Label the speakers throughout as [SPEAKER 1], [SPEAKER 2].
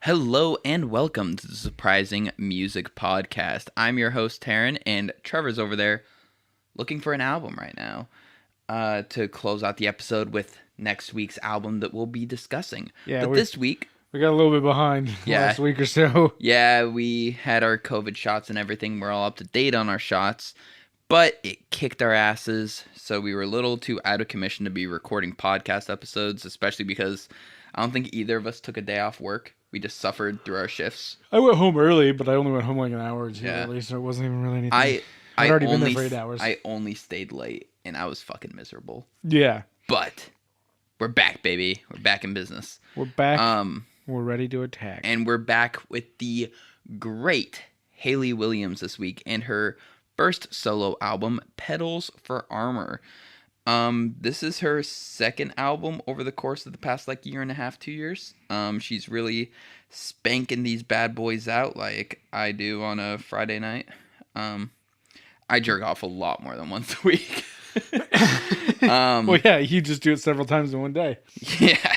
[SPEAKER 1] Hello and welcome to the Surprising Music Podcast. I'm your host, Taryn, and Trevor's over there looking for an album right now to close out the episode with next week's album that we'll be discussing.
[SPEAKER 2] Yeah,
[SPEAKER 1] But this week,
[SPEAKER 2] we got a little bit behind last week or so.
[SPEAKER 1] Yeah, we had our COVID shots and everything. We're all up to date on our shots, but it kicked our asses, so we were a little too out of commission to be recording podcast episodes, especially because I don't think either of us took a day off work. We just suffered through our shifts.
[SPEAKER 2] I went home early, but I only went home like an hour or two
[SPEAKER 1] Yeah.
[SPEAKER 2] early, so it wasn't even really anything.
[SPEAKER 1] I'd
[SPEAKER 2] already been there for 8 hours.
[SPEAKER 1] I only stayed late, and I was fucking miserable.
[SPEAKER 2] Yeah.
[SPEAKER 1] But we're back, baby. We're back in business.
[SPEAKER 2] We're back. We're ready to attack.
[SPEAKER 1] And we're back with the great Hayley Williams this week and her first solo album, Petals for Armor. This is her second album over the course of the past year and a half, 2 years. She's really spanking these bad boys out like I do on a Friday night. I jerk off a lot more than once a week.
[SPEAKER 2] Well, yeah, you just do it several times in one day.
[SPEAKER 1] Yeah.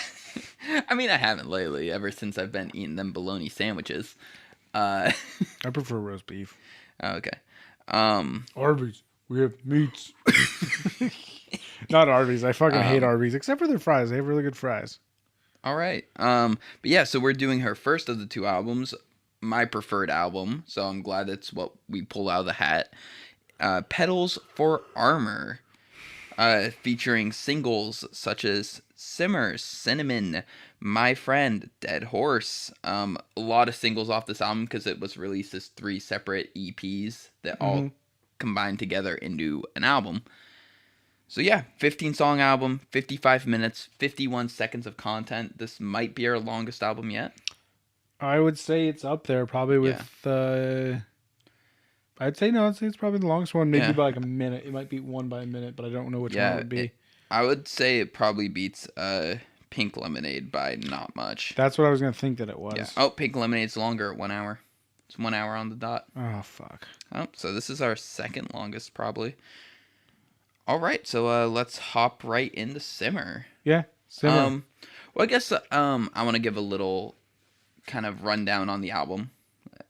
[SPEAKER 1] I mean, I haven't lately, ever since I've been eating them bologna sandwiches.
[SPEAKER 2] I prefer roast beef.
[SPEAKER 1] Okay.
[SPEAKER 2] Arby's. We have meats. Not Arby's. I fucking hate Arby's, except for their fries. They have really good fries.
[SPEAKER 1] All right. But yeah, so we're doing her first of the two albums, my preferred album. So I'm glad that's what we pull out of the hat. Petals for Armor, featuring singles such as Simmer, Cinnamon, My Friend, Dead Horse. A lot of singles off this album because it was released as 3 separate EPs that all combined together into an album. So yeah, 15-song album, 55 minutes, 51 seconds of content. This might be our longest album yet.
[SPEAKER 2] I would say it's up there, probably with... I'd say no. I'd say it's probably the longest one, maybe by like a minute. It might beat one by a minute, but I don't know which one it would be.
[SPEAKER 1] I would say it probably beats Pink Lemonade by not much.
[SPEAKER 2] That's what I was going to think that it was.
[SPEAKER 1] Yeah. Oh, Pink Lemonade's longer at 1 hour. It's 1 hour on the dot.
[SPEAKER 2] Oh, fuck.
[SPEAKER 1] Oh, so this is our second longest, probably. All right, so let's hop right into Simmer.
[SPEAKER 2] Yeah, Simmer.
[SPEAKER 1] Well, I guess I want to give a little kind of rundown on the album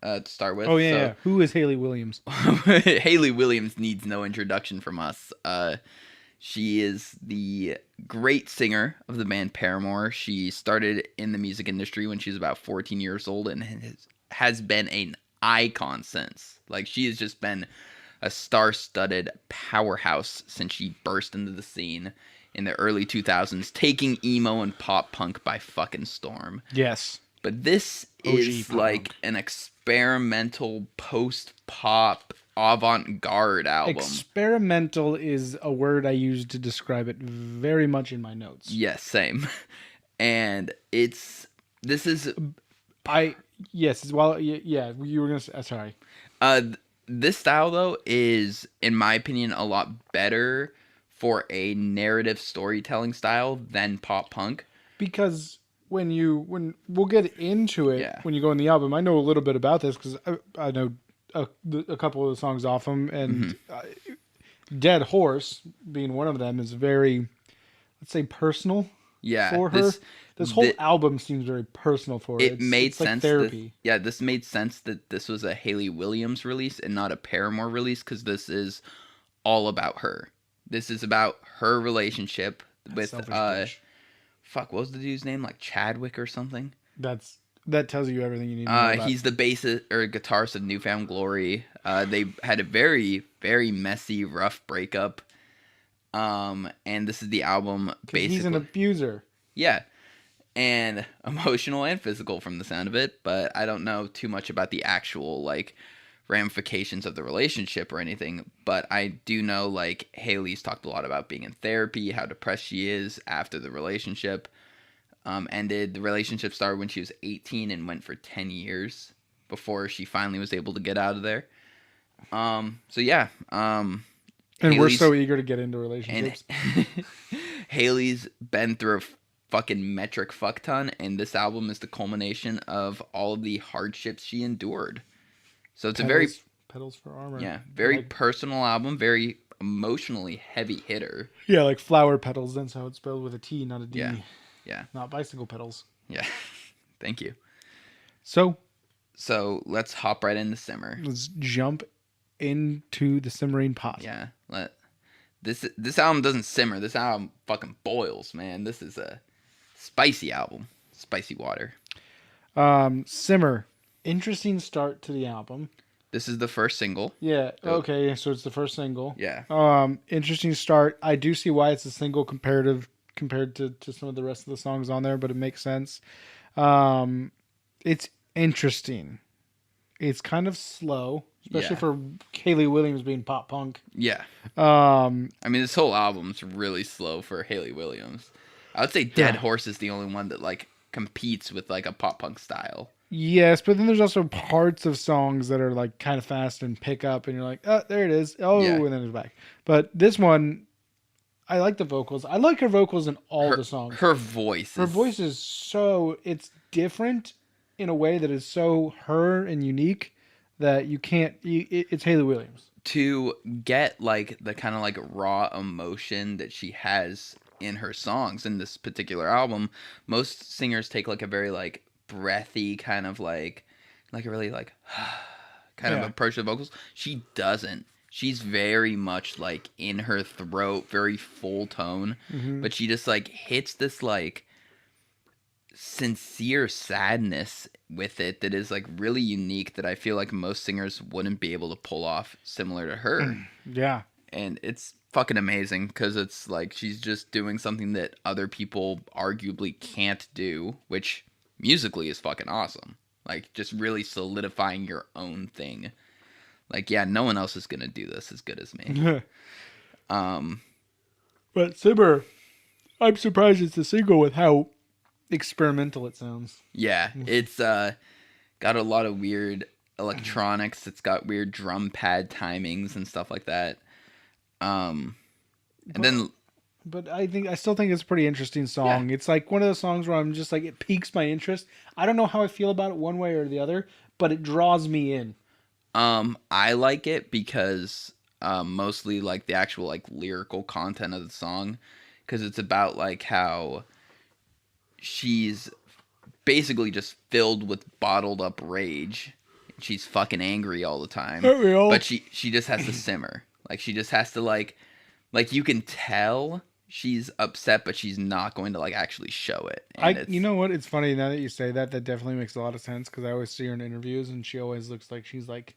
[SPEAKER 1] to start with.
[SPEAKER 2] Oh, yeah, yeah. Who is Hayley Williams?
[SPEAKER 1] Hayley Williams needs no introduction from us. She is the great singer of the band Paramore. She started in the music industry when she was about 14 years old and has been an icon since. She has just been a star-studded powerhouse since she burst into the scene in the early 2000s, taking emo and pop punk by fucking storm.
[SPEAKER 2] Yes.
[SPEAKER 1] But this is an experimental post-pop avant-garde album.
[SPEAKER 2] Experimental is a word I use to describe it very much in my notes.
[SPEAKER 1] Yes, same. And you were gonna say, sorry. This style though is, in my opinion, a lot better for a narrative storytelling style than pop punk.
[SPEAKER 2] Because when we'll get into it when you go in the album, I know a little bit about this because I know a couple of the songs off them, and Dead Horse being one of them is very, let's say, personal.
[SPEAKER 1] Yeah,
[SPEAKER 2] for her. This whole album seems very personal for her.
[SPEAKER 1] It made sense.
[SPEAKER 2] Like therapy.
[SPEAKER 1] This made sense that this was a Hayley Williams release and not a Paramore release, because this is all about her. This is about her relationship with what was the dude's name? Chadwick or something?
[SPEAKER 2] That tells you everything you need to know about.
[SPEAKER 1] He's the bassist or guitarist of Newfound Glory. They had a very, very messy, rough breakup. And this is the album basically.
[SPEAKER 2] He's an abuser.
[SPEAKER 1] Yeah. And emotional and physical from the sound of it, but I don't know too much about the actual ramifications of the relationship or anything, but I do know Hayley's talked a lot about being in therapy, how depressed she is after the relationship ended. The relationship started when she was 18 and went for 10 years before she finally was able to get out of there. So yeah. And
[SPEAKER 2] we're so eager to get into relationships.
[SPEAKER 1] Hayley's been through a fucking metric fuck ton, and this album is the culmination of all of the hardships she endured. So it's
[SPEAKER 2] Petals for Armor.
[SPEAKER 1] Yeah, very personal album, very emotionally heavy hitter.
[SPEAKER 2] Yeah, like flower petals. That's how it's spelled, with a T, not a D.
[SPEAKER 1] Yeah.
[SPEAKER 2] Not bicycle pedals.
[SPEAKER 1] Yeah. Thank you.
[SPEAKER 2] So
[SPEAKER 1] let's hop right into Simmer.
[SPEAKER 2] let's jump into the simmering pot.
[SPEAKER 1] Yeah. This album doesn't simmer. This album fucking boils, man. This is a spicy album. Spicy water.
[SPEAKER 2] Simmer. Interesting start to the album.
[SPEAKER 1] This is the first single.
[SPEAKER 2] Yeah. Okay. So it's the first single.
[SPEAKER 1] Yeah.
[SPEAKER 2] Interesting start. I do see why it's a single compared to some of the rest of the songs on there, but it makes sense. It's interesting. It's kind of slow, especially for Hayley Williams being pop punk.
[SPEAKER 1] Yeah. I mean, this whole album's really slow for Hayley Williams. I would say Dead Horse is the only one that like competes with like a pop punk style.
[SPEAKER 2] Yes, but then there's also parts of songs that are like kind of fast and pick up, and you're like, oh, there it is. Oh, and then it's back. But this one, I like the vocals. I like her vocals in all the songs.
[SPEAKER 1] Her voice
[SPEAKER 2] is so, it's different in a way that is so her and unique that you can't, it's Hayley Williams.
[SPEAKER 1] To get like the kind of like raw emotion that she has in her songs in this particular album, most singers take like a very like breathy kind of like a really like kind of approach to the vocals. She doesn't. She's very much like in her throat, very full tone, but she just like hits this like sincere sadness with it that is like really unique that I feel like most singers wouldn't be able to pull off similar to her.
[SPEAKER 2] Yeah.
[SPEAKER 1] And it's fucking amazing because it's like she's just doing something that other people arguably can't do, which musically is fucking awesome. Like just really solidifying your own thing. Like, yeah, no one else is gonna do this as good as me.
[SPEAKER 2] But Simmer, I'm surprised it's a single with how experimental it sounds.
[SPEAKER 1] Yeah, it's got a lot of weird electronics. It's got weird drum pad timings and stuff like that. But
[SPEAKER 2] I still think it's a pretty interesting song. Yeah. It's like one of those songs where I'm just like, it piques my interest. I don't know how I feel about it one way or the other, but it draws me in.
[SPEAKER 1] I like it because mostly like the actual like lyrical content of the song, because it's about like how she's basically just filled with bottled up rage. She's fucking angry all the time, but she just has to simmer. Like she just has to like you can tell she's upset, but she's not going to like actually show it. And
[SPEAKER 2] you know what? It's funny now that you say that. That definitely makes a lot of sense because I always see her in interviews and she always looks like she's like,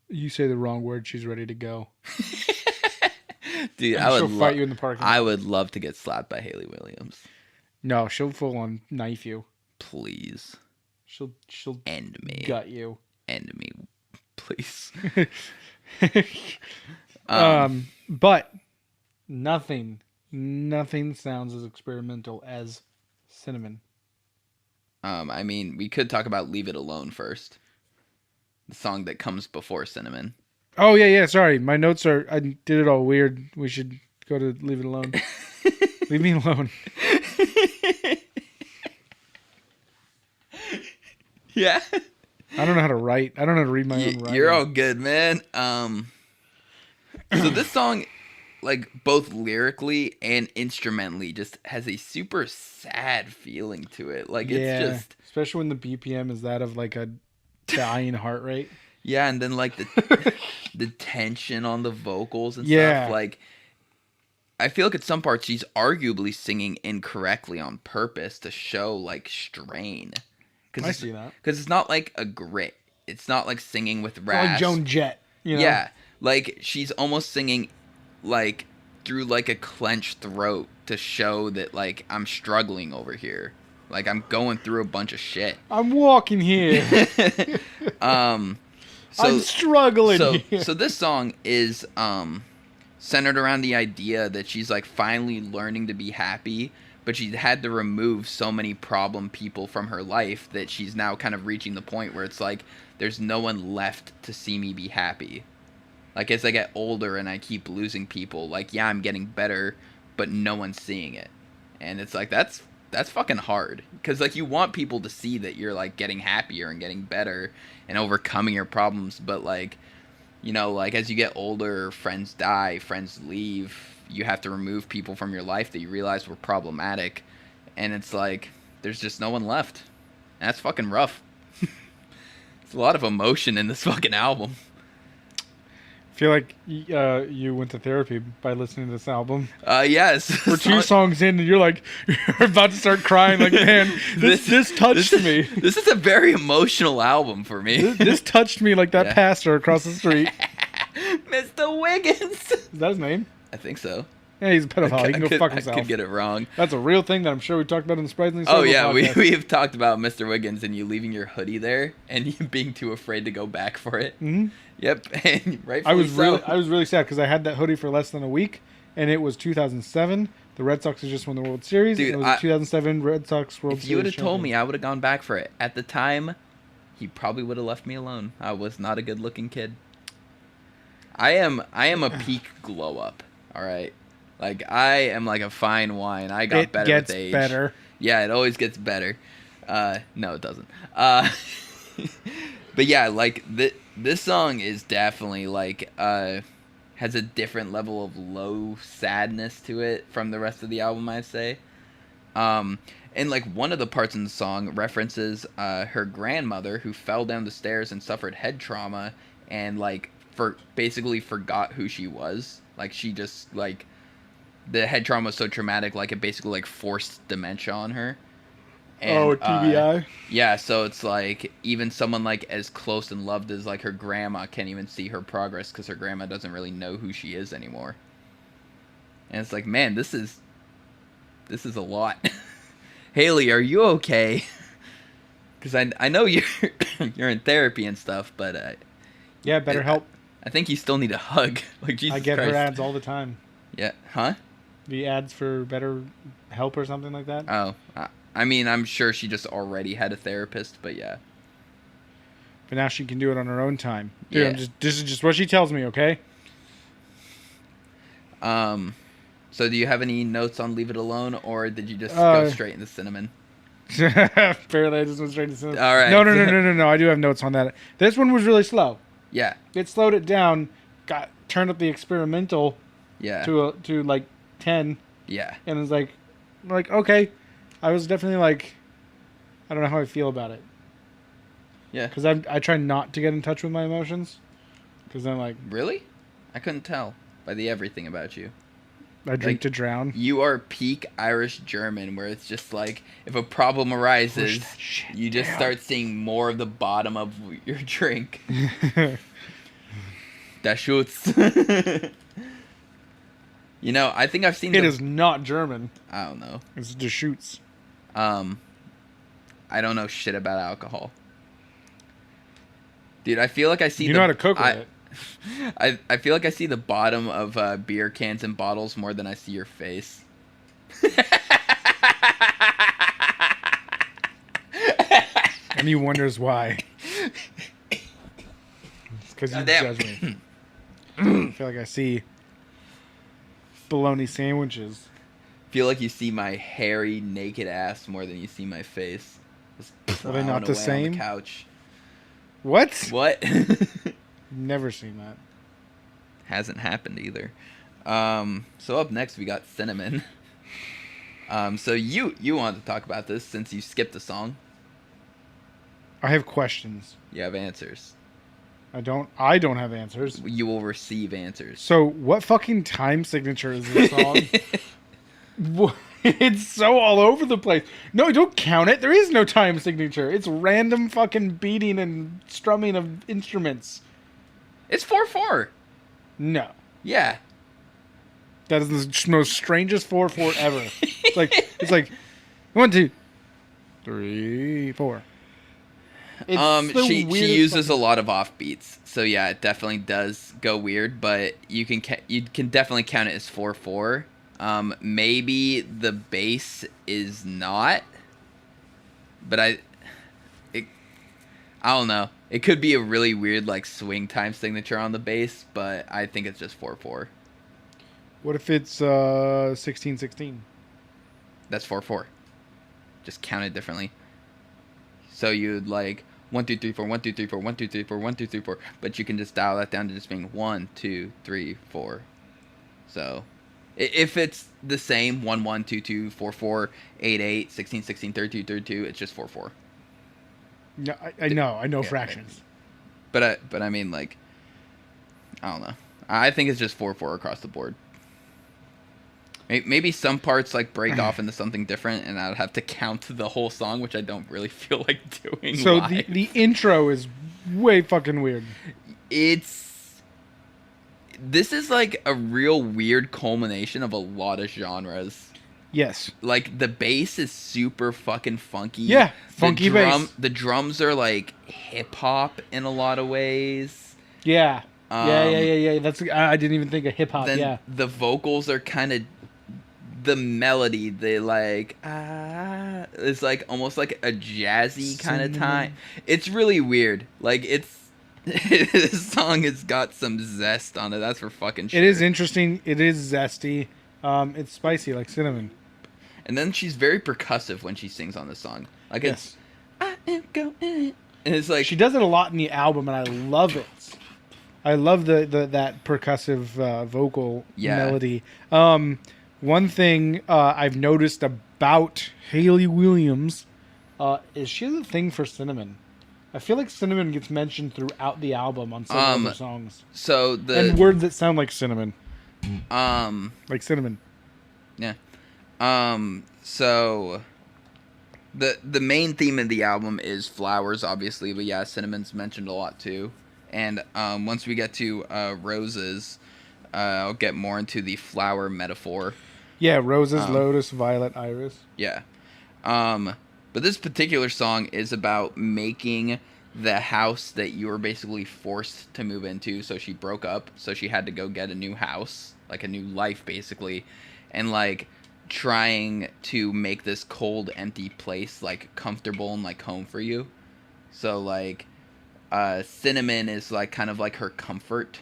[SPEAKER 2] you say the wrong word, she's ready to go.
[SPEAKER 1] Dude, she'll fight you in the parking lot. I would love to get slapped by Hayley Williams.
[SPEAKER 2] No, she'll full on knife you.
[SPEAKER 1] Please.
[SPEAKER 2] She'll
[SPEAKER 1] end me.
[SPEAKER 2] Gut you.
[SPEAKER 1] End me, please.
[SPEAKER 2] But nothing sounds as experimental as Cinnamon.
[SPEAKER 1] I mean, we could talk about Leave It Alone first. The song that comes before Cinnamon.
[SPEAKER 2] Oh, yeah, sorry. My notes are... I did it all weird. We should go to Leave It Alone. Leave me alone.
[SPEAKER 1] Yeah.
[SPEAKER 2] I don't know how to write. I don't know how to read my own writing.
[SPEAKER 1] You're all good, man. So this song, like, both lyrically and instrumentally, just has a super sad feeling to it. Like, it's just...
[SPEAKER 2] Especially when the BPM is that of, like, a dying heart rate.
[SPEAKER 1] Yeah, and then, like, the tension on the vocals and stuff. Like, I feel like at some parts she's arguably singing incorrectly on purpose to show, like, strain.
[SPEAKER 2] I see that.
[SPEAKER 1] Because it's not, like, a grit. It's not, like, singing with rasp.
[SPEAKER 2] Like Joan Jett, you know?
[SPEAKER 1] Yeah. Like, she's almost singing, like, through, like, a clenched throat to show that, like, I'm struggling over here. Like, I'm going through a bunch of shit.
[SPEAKER 2] I'm walking here. I'm struggling here.
[SPEAKER 1] So this song is centered around the idea that she's, like, finally learning to be happy, but she had to remove so many problem people from her life that she's now kind of reaching the point where it's like, there's no one left to see me be happy. Like, as I get older and I keep losing people, like, yeah, I'm getting better, but no one's seeing it. And it's like, that's fucking hard. Because, like, you want people to see that you're, like, getting happier and getting better and overcoming your problems. But, like, you know, like, as you get older, friends die, friends leave. You have to remove people from your life that you realize were problematic. And it's like, there's just no one left. And that's fucking rough. a lot of emotion in this fucking album.
[SPEAKER 2] I feel like you went to therapy by listening to this album.
[SPEAKER 1] Yes.
[SPEAKER 2] We're 2 songs in, and you're like, you're about to start crying. Like, man, this touched me.
[SPEAKER 1] This is a very emotional album for me.
[SPEAKER 2] This touched me like that pastor across the street.
[SPEAKER 1] Mr. Wiggins.
[SPEAKER 2] Is that his name?
[SPEAKER 1] I think so.
[SPEAKER 2] Yeah, he's a pedophile. He can go fuck himself.
[SPEAKER 1] I could get it wrong.
[SPEAKER 2] That's a real thing that I'm sure we talked about in the Surprisingly Circle podcast.
[SPEAKER 1] We have talked about Mr. Wiggins and you leaving your hoodie there and you being too afraid to go back for it.
[SPEAKER 2] Mm-hmm.
[SPEAKER 1] Yep, and rightfully
[SPEAKER 2] I was really sad because I had that hoodie for less than a week, and it was 2007. The Red Sox had just won the World Series. Dude, and it was 2007 Red Sox World Series.
[SPEAKER 1] If you would have told me, I would have gone back for it. At the time, he probably would have left me alone. I was not a good-looking kid. I am a peak glow up. All right, like I am like a fine wine. I got better with age. It gets better. Yeah, it always gets better. No, it doesn't. But yeah, like this song is definitely like has a different level of low sadness to it from the rest of the album, I'd say. And like one of the parts in the song references her grandmother who fell down the stairs and suffered head trauma and like basically forgot who she was. Like she just like the head trauma was so traumatic, like it basically like forced dementia on her. And,
[SPEAKER 2] TBI.
[SPEAKER 1] Yeah, so it's like even someone like as close and loved as like her grandma can't even see her progress because her grandma doesn't really know who she is anymore. And it's like, man, this is a lot. Hayley, are you okay? Because I know you're you're in therapy and stuff, but
[SPEAKER 2] yeah, better help.
[SPEAKER 1] I think you still need a hug. Like Jesus
[SPEAKER 2] I get
[SPEAKER 1] Christ.
[SPEAKER 2] her ads all the time.
[SPEAKER 1] Yeah, huh?
[SPEAKER 2] The ads for better help or something like that.
[SPEAKER 1] Oh. I mean, I'm sure she just already had a therapist, but yeah.
[SPEAKER 2] But now she can do it on her own time. Dude, yeah. This is just what she tells me, okay?
[SPEAKER 1] So do you have any notes on Leave It Alone, or did you just go straight into Cinnamon?
[SPEAKER 2] Apparently I just went straight to Cinnamon.
[SPEAKER 1] All right.
[SPEAKER 2] No. I do have notes on that. This one was really slow.
[SPEAKER 1] Yeah.
[SPEAKER 2] It slowed it down, turned up the experimental to like 10.
[SPEAKER 1] Yeah.
[SPEAKER 2] And it was like, okay. I was definitely like, I don't know how I feel about it.
[SPEAKER 1] Yeah.
[SPEAKER 2] Because I try not to get in touch with my emotions. Because I'm like...
[SPEAKER 1] Really? I couldn't tell by the everything about you.
[SPEAKER 2] I drink to drown.
[SPEAKER 1] You are peak Irish German, where it's just like, if a problem arises, you just start seeing more of the bottom of your drink. Das Schutz. You know, I think I've seen...
[SPEAKER 2] It is not German.
[SPEAKER 1] I don't know.
[SPEAKER 2] It's Deschutes.
[SPEAKER 1] I don't know shit about alcohol. Dude, I feel like I see...
[SPEAKER 2] You know how to cook with it.
[SPEAKER 1] I feel like I see the bottom of beer cans and bottles more than I see your face.
[SPEAKER 2] And he wonders why. It's because you judge me. I feel like I see bologna sandwiches.
[SPEAKER 1] Feel like you see my hairy, naked ass more than you see my face.
[SPEAKER 2] Are they not the same?
[SPEAKER 1] On the couch.
[SPEAKER 2] What?
[SPEAKER 1] What?
[SPEAKER 2] Never seen that.
[SPEAKER 1] Hasn't happened either. So up next we got Cinnamon. So you wanted to talk about this since you skipped a song.
[SPEAKER 2] I have questions.
[SPEAKER 1] You have answers.
[SPEAKER 2] I don't have answers.
[SPEAKER 1] You will receive answers.
[SPEAKER 2] So what fucking time signature is this song? It's so all over the place. No, don't count it. There is no time signature. It's random fucking beating and strumming of instruments.
[SPEAKER 1] It's 4/4.
[SPEAKER 2] No.
[SPEAKER 1] Yeah.
[SPEAKER 2] That is the most strangest 4/4 ever. It's like 1, 2, 3, 4.
[SPEAKER 1] She uses a lot of offbeats, so yeah, it definitely does go weird. But you can definitely count it as 4/4. Maybe the bass is not, but I don't know. It could be a really weird like swing time signature on the bass, but I think it's just 4/4.
[SPEAKER 2] What if it's 16/16?
[SPEAKER 1] That's 4/4. Just count it differently. So you'd like 1 2 3 4 1 2 3 4 1 2 3 4 1 2 3 4, but you can just dial that down to just being 1 2 3 4. So if it's the same 1 1 2 2 4 4 8 8 16 16 32 32, it's just 4/4.
[SPEAKER 2] No, I know fractions.
[SPEAKER 1] But I mean, like, I don't know. I think it's just 4/4 across the board. Maybe some parts like break off into something different, and I'd have to count the whole song, which I don't really feel like doing.
[SPEAKER 2] So
[SPEAKER 1] live.
[SPEAKER 2] the intro is way fucking weird.
[SPEAKER 1] This is like a real weird culmination of a lot of genres.
[SPEAKER 2] Yes.
[SPEAKER 1] Like the bass is super fucking funky.
[SPEAKER 2] Yeah, funky bass.
[SPEAKER 1] The drums are like hip hop in a lot of ways.
[SPEAKER 2] Yeah. Yeah. That's I didn't even think of hip hop. Yeah.
[SPEAKER 1] The vocals are kind of the melody. They like it's like almost like a jazzy kind of time. It's really weird. Like this song has got some zest on it. That's for fucking sure.
[SPEAKER 2] It is interesting. It is zesty. It's spicy like cinnamon.
[SPEAKER 1] And then she's very percussive when she sings on this song. Like it's I am going. And it's like
[SPEAKER 2] she does it a lot in the album, and I love it. I love that percussive vocal melody. One thing I've noticed about Hayley Williams is she has a thing for cinnamon. I feel like cinnamon gets mentioned throughout the album on some of the songs.
[SPEAKER 1] So
[SPEAKER 2] and words that sound like cinnamon. Like cinnamon.
[SPEAKER 1] Yeah. So the main theme of the album is flowers, obviously, but yeah, cinnamon's mentioned a lot too. And once we get to roses, I'll get more into the flower metaphor.
[SPEAKER 2] Yeah, roses, lotus, violet, iris.
[SPEAKER 1] Yeah. But this particular song is about making the house that you were basically forced to move into. So she broke up, so she had to go get a new house, like a new life, basically. And, like, trying to make this cold, empty place, like, comfortable and, like, home for you. So, like, cinnamon is, like, kind of like her comfort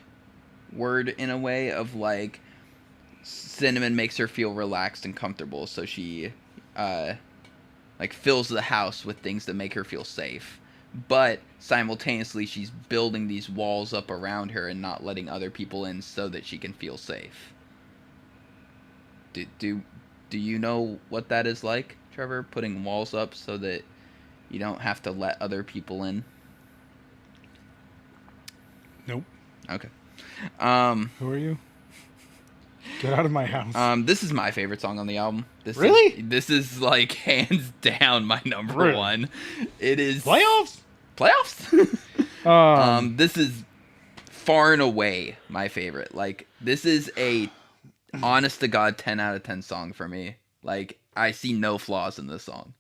[SPEAKER 1] word in a way of, like, cinnamon makes her feel relaxed and comfortable. So she, like, fills the house with things that make her feel safe. But simultaneously, she's building these walls up around her and not letting other people in so that she can feel safe. Do you know what that is like, Trevor? Putting walls up so that you don't have to let other people in?
[SPEAKER 2] Nope.
[SPEAKER 1] Okay.
[SPEAKER 2] Who are you? Get out of my house.
[SPEAKER 1] This is my favorite song on the album.
[SPEAKER 2] Really?
[SPEAKER 1] This is like hands down my number one. It is
[SPEAKER 2] Playoffs.
[SPEAKER 1] This is far and away my favorite. Like, this is a honest to God 10 out of 10 song for me. Like, I see no flaws in this song.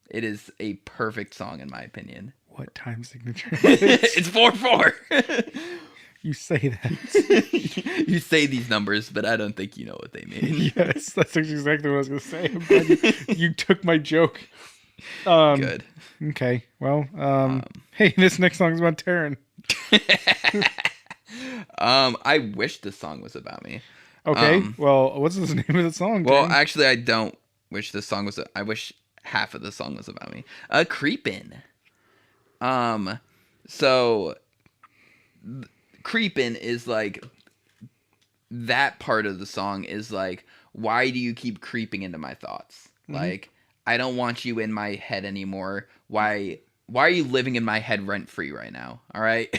[SPEAKER 1] It is a perfect song in my opinion.
[SPEAKER 2] What time signature?
[SPEAKER 1] It's 4/4.
[SPEAKER 2] You say that.
[SPEAKER 1] You say these numbers, but I don't think you know what they mean.
[SPEAKER 2] Yes, that's exactly what I was going to say. I'm glad you took my joke.
[SPEAKER 1] Good.
[SPEAKER 2] Okay. Well, hey, this next song is about Taryn.
[SPEAKER 1] I wish this song was about me.
[SPEAKER 2] Okay. Well, what's the name of the song?
[SPEAKER 1] Well,
[SPEAKER 2] Taryn?
[SPEAKER 1] actually, I don't wish this song was. I wish half of the song was about me. Creepin. So Creepin is like that part of the song is like, why do you keep creeping into my thoughts? Mm-hmm. Like, I don't want you in my head anymore. Why are you living in my head rent free right now? All right.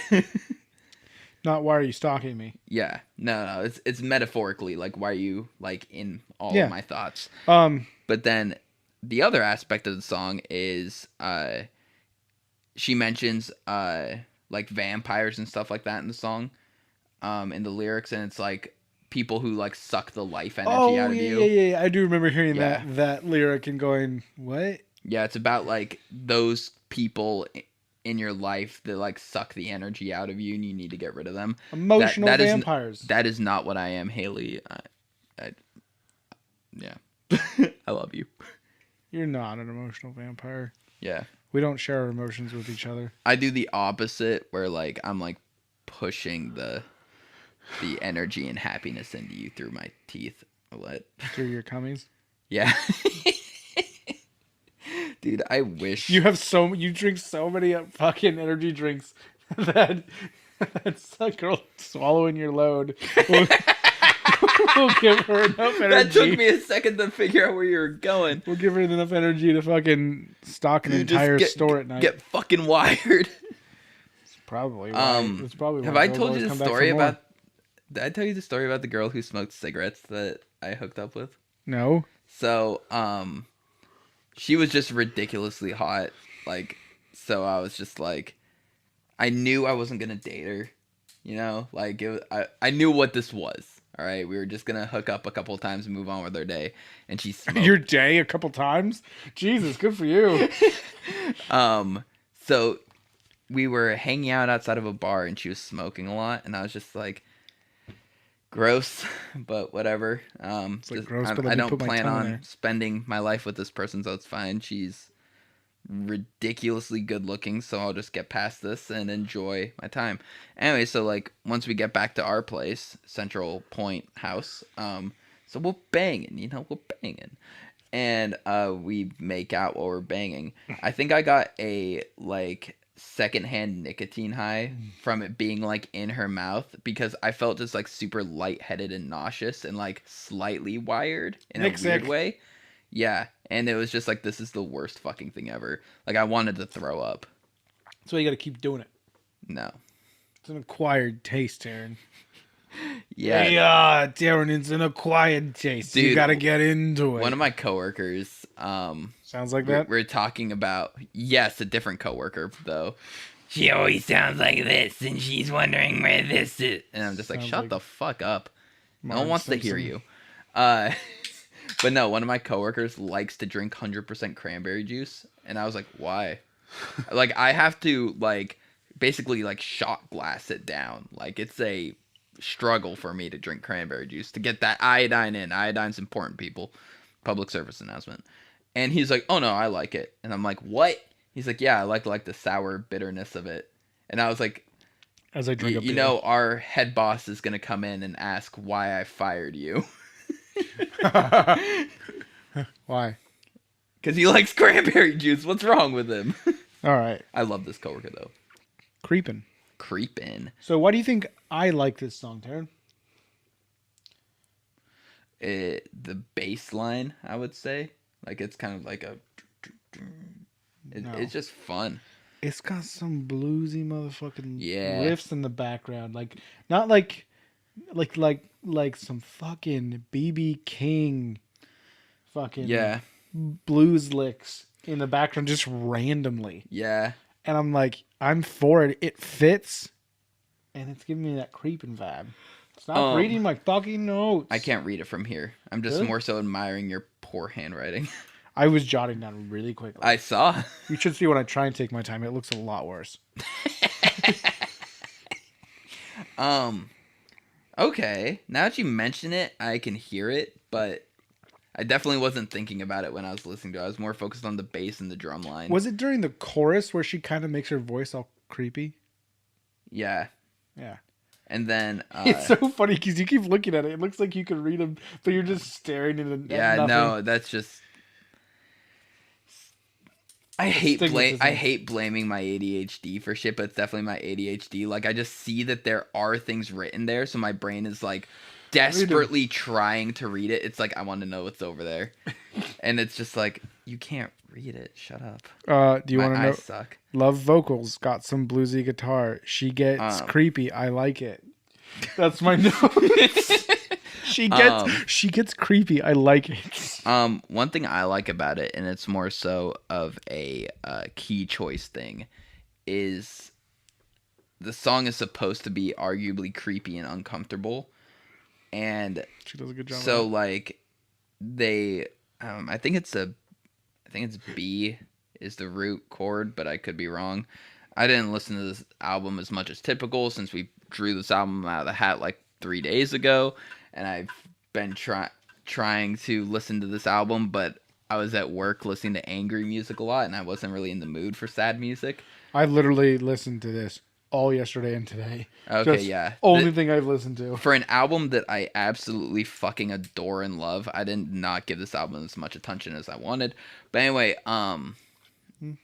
[SPEAKER 2] Not why are you stalking me?
[SPEAKER 1] Yeah. No. It's metaphorically like, why are you like in all of my thoughts? But then the other aspect of the song is she mentions like vampires and stuff like that in the song, in the lyrics, and it's like people who like suck the life energy out of you.
[SPEAKER 2] Yeah. I do remember hearing that lyric and going, what?
[SPEAKER 1] Yeah, it's about like those people in your life that like suck the energy out of you, and you need to get rid of them.
[SPEAKER 2] Emotional vampires.
[SPEAKER 1] That is not what I am, Hayley. Yeah, I love you.
[SPEAKER 2] You're not an emotional vampire.
[SPEAKER 1] Yeah.
[SPEAKER 2] We don't share our emotions with each other.
[SPEAKER 1] I do the opposite, where like I'm like pushing the energy and happiness into you through my teeth. What?
[SPEAKER 2] Through your cummies?
[SPEAKER 1] Yeah. Dude, I wish
[SPEAKER 2] you drink so many fucking energy drinks that that's a girl swallowing your load We'll give her enough energy.
[SPEAKER 1] That took me a second to figure out where you were going.
[SPEAKER 2] We'll give her enough energy to fucking stock an entire store at night.
[SPEAKER 1] Get fucking wired.
[SPEAKER 2] Probably. Right. That's probably.
[SPEAKER 1] Have I told you the story about? Did I tell you the story about the girl who smoked cigarettes that I hooked up with?
[SPEAKER 2] No.
[SPEAKER 1] So, she was just ridiculously hot. Like, so I was just like, I knew I wasn't gonna date her. You know, like I knew what this was. All right, we were just gonna hook up a couple of times and move on with our day. And she smoked.
[SPEAKER 2] Your day a couple times? Jesus, good for you.
[SPEAKER 1] So we were hanging out outside of a bar and she was smoking a lot, and I was just like, gross, but whatever.
[SPEAKER 2] Like gross,
[SPEAKER 1] I don't plan on spending my life with this person, so it's fine. She's ridiculously good looking, so I'll just get past this and enjoy my time. Anyway, so like once we get back to our place, Central Point house, so we're banging, we're banging. And we make out while we're banging. I think I got a like secondhand nicotine high from it being like in her mouth, because I felt just like super lightheaded and nauseous and like slightly wired in a weird way. Yeah, and it was just like, this is the worst fucking thing ever. Like, I wanted to throw up.
[SPEAKER 2] That's why you got to keep doing it.
[SPEAKER 1] No.
[SPEAKER 2] It's an acquired taste, Taryn.
[SPEAKER 1] Yeah.
[SPEAKER 2] Hey, Taryn, it's an acquired taste. Dude, you got to get into it.
[SPEAKER 1] One of my coworkers,
[SPEAKER 2] sounds like that?
[SPEAKER 1] We're talking about, yes, a different coworker, though. She always sounds like this, and she's wondering where this is. And I'm just like, shut the fuck up. No one wants to hear you. But no, one of my coworkers likes to drink 100% cranberry juice, and I was like, why? Like, I have to, like, basically, like, shot glass it down. Like, it's a struggle for me to drink cranberry juice to get that iodine in. Iodine's important, people. Public service announcement. And he's like, oh, no, I like it. And I'm like, what? He's like, yeah, I like the sour bitterness of it. And I was like,
[SPEAKER 2] as I drink a beer.
[SPEAKER 1] You know, our head boss is going to come in and ask why I fired you.
[SPEAKER 2] Why?
[SPEAKER 1] Because he likes cranberry juice. What's wrong with him?
[SPEAKER 2] All right.
[SPEAKER 1] I love this coworker though.
[SPEAKER 2] Creepin.
[SPEAKER 1] So
[SPEAKER 2] why do you think I like this song, Taryn?
[SPEAKER 1] The bass line, I would say. Like, it's kind of like a... It's just fun.
[SPEAKER 2] It's got some bluesy motherfucking
[SPEAKER 1] yeah.
[SPEAKER 2] riffs in the background. Like, not like some fucking BB King fucking blues licks in the background just randomly.
[SPEAKER 1] Yeah.
[SPEAKER 2] And I'm like, I'm for it. It fits. And it's giving me that creeping vibe. Stop reading my fucking notes.
[SPEAKER 1] I can't read it from here. I'm just more so admiring your poor handwriting.
[SPEAKER 2] I was jotting down really quickly.
[SPEAKER 1] I saw.
[SPEAKER 2] You should see when I try and take my time. It looks a lot worse.
[SPEAKER 1] Okay. Now that you mention it, I can hear it, but I definitely wasn't thinking about it when I was listening to it. I was more focused on the bass and the drum line.
[SPEAKER 2] Was it during the chorus where she kind of makes her voice all creepy?
[SPEAKER 1] Yeah.
[SPEAKER 2] Yeah.
[SPEAKER 1] And then...
[SPEAKER 2] it's so funny because you keep looking at it. It looks like you can read them, but you're just staring at nothing.
[SPEAKER 1] Yeah, no, that's just... I hate blaming my ADHD for shit, but it's definitely my ADHD. Like, I just see that there are things written there, so my brain is, like, desperately trying to read it. It's like, I want to know what's over there. And it's just like, you can't read it. Shut up.
[SPEAKER 2] Do you want to know?
[SPEAKER 1] Eyes suck.
[SPEAKER 2] Love vocals. Got some bluesy guitar. She gets creepy. I like it. That's my note. She gets creepy. I like it.
[SPEAKER 1] One thing I like about it, and it's more so of a key choice thing, is the song is supposed to be arguably creepy and uncomfortable, and
[SPEAKER 2] she does a good job.
[SPEAKER 1] So like they, I think it's B is the root chord, but I could be wrong. I didn't listen to this album as much as typical since we drew this album out of the hat like 3 days ago. And I've been trying to listen to this album, but I was at work listening to angry music a lot, and I wasn't really in the mood for sad music.
[SPEAKER 2] I literally listened to this all yesterday and today.
[SPEAKER 1] Okay, just yeah.
[SPEAKER 2] Only thing I've listened to.
[SPEAKER 1] For an album that I absolutely fucking adore and love, I did not give this album as much attention as I wanted. But anyway,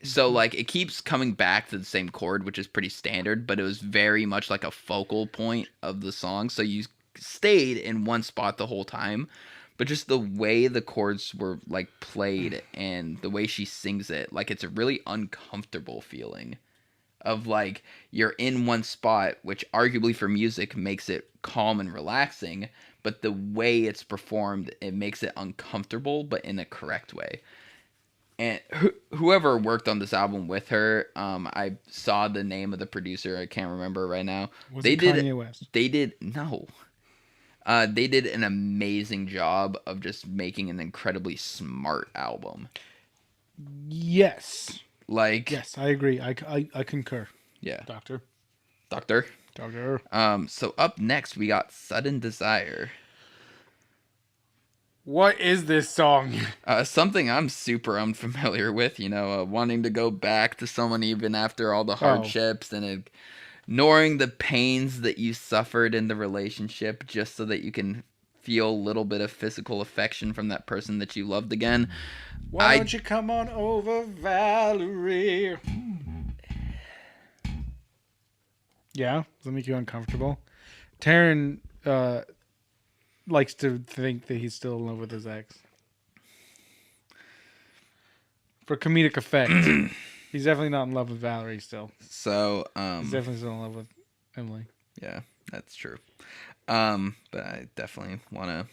[SPEAKER 1] so like it keeps coming back to the same chord, which is pretty standard, but it was very much like a focal point of the song. So you stayed in one spot the whole time, but just the way the chords were like played and the way she sings it, like it's a really uncomfortable feeling of like you're in one spot, which arguably for music makes it calm and relaxing, but the way it's performed, it makes it uncomfortable, but in a correct way. And whoever worked on this album with her, I saw the name of the producer. I can't remember right now.
[SPEAKER 2] Was it Kanye West?
[SPEAKER 1] They did no. They did an amazing job of just making an incredibly smart album.
[SPEAKER 2] Yes.
[SPEAKER 1] Like,
[SPEAKER 2] yes, I agree. I concur.
[SPEAKER 1] Yeah.
[SPEAKER 2] Doctor.
[SPEAKER 1] So up next we got Sudden Desire.
[SPEAKER 2] What is this song?
[SPEAKER 1] Something I'm super unfamiliar with, wanting to go back to someone even after all the hardships and ignoring the pains that you suffered in the relationship just so that you can feel a little bit of physical affection from that person that you loved again.
[SPEAKER 2] Why don't you come on over, Valerie? Yeah, does that make you uncomfortable? Taryn likes to think that he's still in love with his ex. For comedic effect. He's definitely not in love with Valerie still.
[SPEAKER 1] So,
[SPEAKER 2] he's definitely still in love with Emily.
[SPEAKER 1] Yeah, that's true. But I definitely want to.